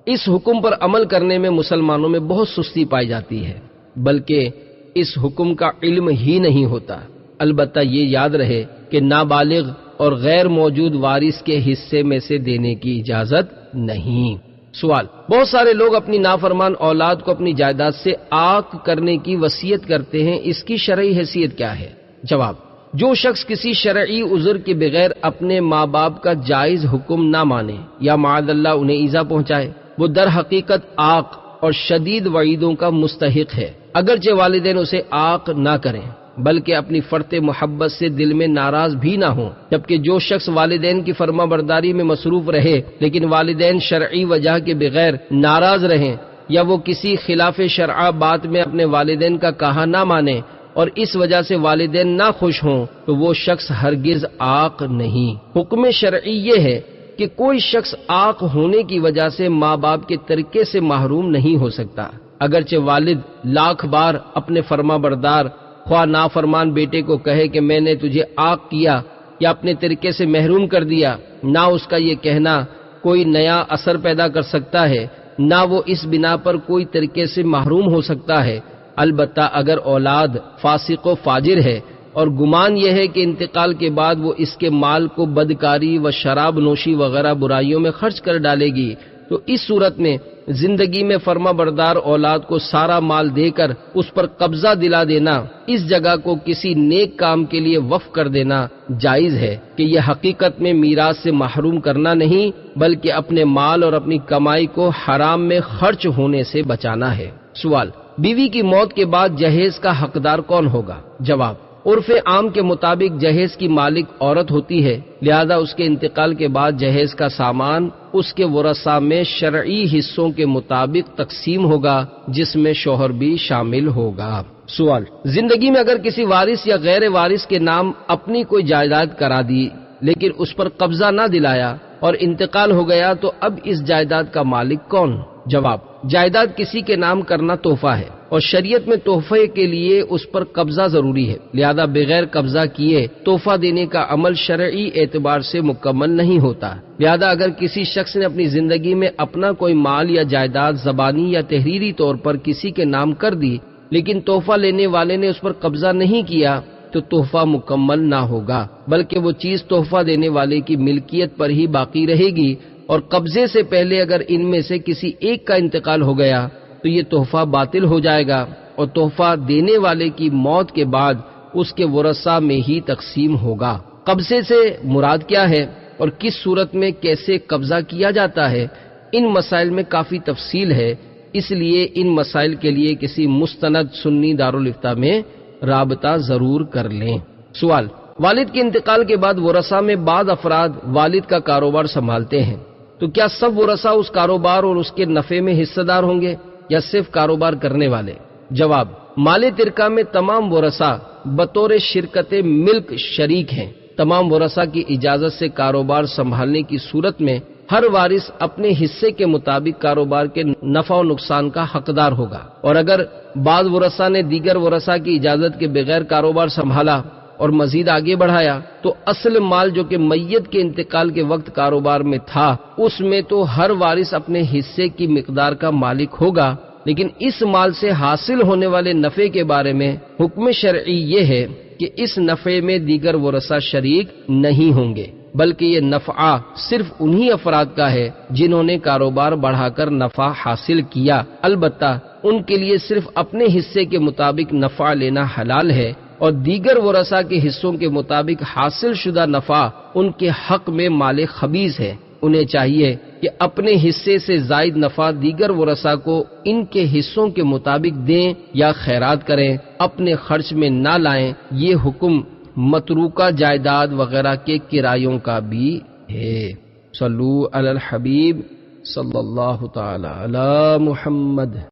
اس حکم پر عمل کرنے میں مسلمانوں میں بہت سستی پائی جاتی ہے، بلکہ اس حکم کا علم ہی نہیں ہوتا۔ البتہ یہ یاد رہے کہ نابالغ اور غیر موجود وارث کے حصے میں سے دینے کی اجازت نہیں۔ سوال: بہت سارے لوگ اپنی نافرمان اولاد کو اپنی جائیداد سے عاق کرنے کی وصیت کرتے ہیں، اس کی شرعی حیثیت کیا ہے؟ جواب: جو شخص کسی شرعی عذر کے بغیر اپنے ماں باپ کا جائز حکم نہ مانے یا معاذ اللہ انہیں ایذا پہنچائے، وہ در حقیقت عاق اور شدید وعیدوں کا مستحق ہے، اگرچہ والدین اسے عاق نہ کریں بلکہ اپنی فرط محبت سے دل میں ناراض بھی نہ ہوں۔ جبکہ جو شخص والدین کی فرما برداری میں مصروف رہے لیکن والدین شرعی وجہ کے بغیر ناراض رہیں یا وہ کسی خلاف شرع بات میں اپنے والدین کا کہا نہ مانے اور اس وجہ سے والدین نہ خوش ہوں تو وہ شخص ہرگز عاق نہیں۔ حکم شرعی یہ ہے کہ کوئی شخص عاق ہونے کی وجہ سے ماں باپ کے ترکے سے محروم نہیں ہو سکتا، اگرچہ والد لاکھ بار اپنے فرما بردار خواہ نافرمان بیٹے کو کہے کہ میں نے تجھے عاق کیا یا اپنے ترکے سے محروم کر دیا، نہ اس کا یہ کہنا کوئی نیا اثر پیدا کر سکتا ہے، نہ وہ اس بنا پر کوئی ترکے سے محروم ہو سکتا ہے۔ البتہ اگر اولاد فاسق و فاجر ہے اور گمان یہ ہے کہ انتقال کے بعد وہ اس کے مال کو بدکاری و شراب نوشی وغیرہ برائیوں میں خرچ کر ڈالے گی، تو اس صورت میں زندگی میں فرما بردار اولاد کو سارا مال دے کر اس پر قبضہ دلا دینا، اس جگہ کو کسی نیک کام کے لیے وقف کر دینا جائز ہے کہ یہ حقیقت میں میراث سے محروم کرنا نہیں بلکہ اپنے مال اور اپنی کمائی کو حرام میں خرچ ہونے سے بچانا ہے۔ سوال: بیوی کی موت کے بعد جہیز کا حقدار کون ہوگا؟ جواب: عرف عام کے مطابق جہیز کی مالک عورت ہوتی ہے، لہذا اس کے انتقال کے بعد جہیز کا سامان اس کے ورثاء میں شرعی حصوں کے مطابق تقسیم ہوگا جس میں شوہر بھی شامل ہوگا۔ سوال: زندگی میں اگر کسی وارث یا غیر وارث کے نام اپنی کوئی جائیداد کرا دی لیکن اس پر قبضہ نہ دلایا اور انتقال ہو گیا تو اب اس جائیداد کا مالک کون؟ جواب: جائیداد کسی کے نام کرنا تحفہ ہے اور شریعت میں تحفے کے لیے اس پر قبضہ ضروری ہے، لہذا بغیر قبضہ کیے تحفہ دینے کا عمل شرعی اعتبار سے مکمل نہیں ہوتا۔ لہذا اگر کسی شخص نے اپنی زندگی میں اپنا کوئی مال یا جائیداد زبانی یا تحریری طور پر کسی کے نام کر دی لیکن تحفہ لینے والے نے اس پر قبضہ نہیں کیا تو تحفہ مکمل نہ ہوگا بلکہ وہ چیز تحفہ دینے والے کی ملکیت پر ہی باقی رہے گی، اور قبضے سے پہلے اگر ان میں سے کسی ایک کا انتقال ہو گیا تو یہ تحفہ باطل ہو جائے گا اور تحفہ دینے والے کی موت کے بعد اس کے ورثاء میں ہی تقسیم ہوگا۔ قبضے سے مراد کیا ہے اور کس صورت میں کیسے قبضہ کیا جاتا ہے، ان مسائل میں کافی تفصیل ہے، اس لیے ان مسائل کے لیے کسی مستند سنی دارالافتاء میں رابطہ ضرور کر لیں۔ سوال: والد کے انتقال کے بعد ورثاء میں بعض افراد والد کا کاروبار سنبھالتے ہیں، تو کیا سب ورثاء اس کاروبار اور اس کے نفع میں حصہ دار ہوں گے یا صرف کاروبار کرنے والے؟ جواب: مال ترکہ میں تمام ورثاء بطور شرکت ملک شریک ہیں۔ تمام ورثاء کی اجازت سے کاروبار سنبھالنے کی صورت میں ہر وارث اپنے حصے کے مطابق کاروبار کے نفع و نقصان کا حقدار ہوگا، اور اگر بعض ورثاء نے دیگر ورثاء کی اجازت کے بغیر کاروبار سنبھالا اور مزید آگے بڑھایا تو اصل مال جو کہ میت کے انتقال کے وقت کاروبار میں تھا اس میں تو ہر وارث اپنے حصے کی مقدار کا مالک ہوگا، لیکن اس مال سے حاصل ہونے والے نفع کے بارے میں حکم شرعی یہ ہے کہ اس نفع میں دیگر ورثاء شریک نہیں ہوں گے بلکہ یہ نفع صرف انہی افراد کا ہے جنہوں نے کاروبار بڑھا کر نفع حاصل کیا، البتہ ان کے لیے صرف اپنے حصے کے مطابق نفع لینا حلال ہے اور دیگر ورثاء کے حصوں کے مطابق حاصل شدہ نفع ان کے حق میں مال خبیث ہے۔ انہیں چاہیے کہ اپنے حصے سے زائد نفع دیگر ورثاء کو ان کے حصوں کے مطابق دیں یا خیرات کریں، اپنے خرچ میں نہ لائیں۔ یہ حکم متروکہ جائیداد وغیرہ کے کرایوں کا بھی ہے۔ صلو علی الحبیب صلی اللہ تعالی علی محمد۔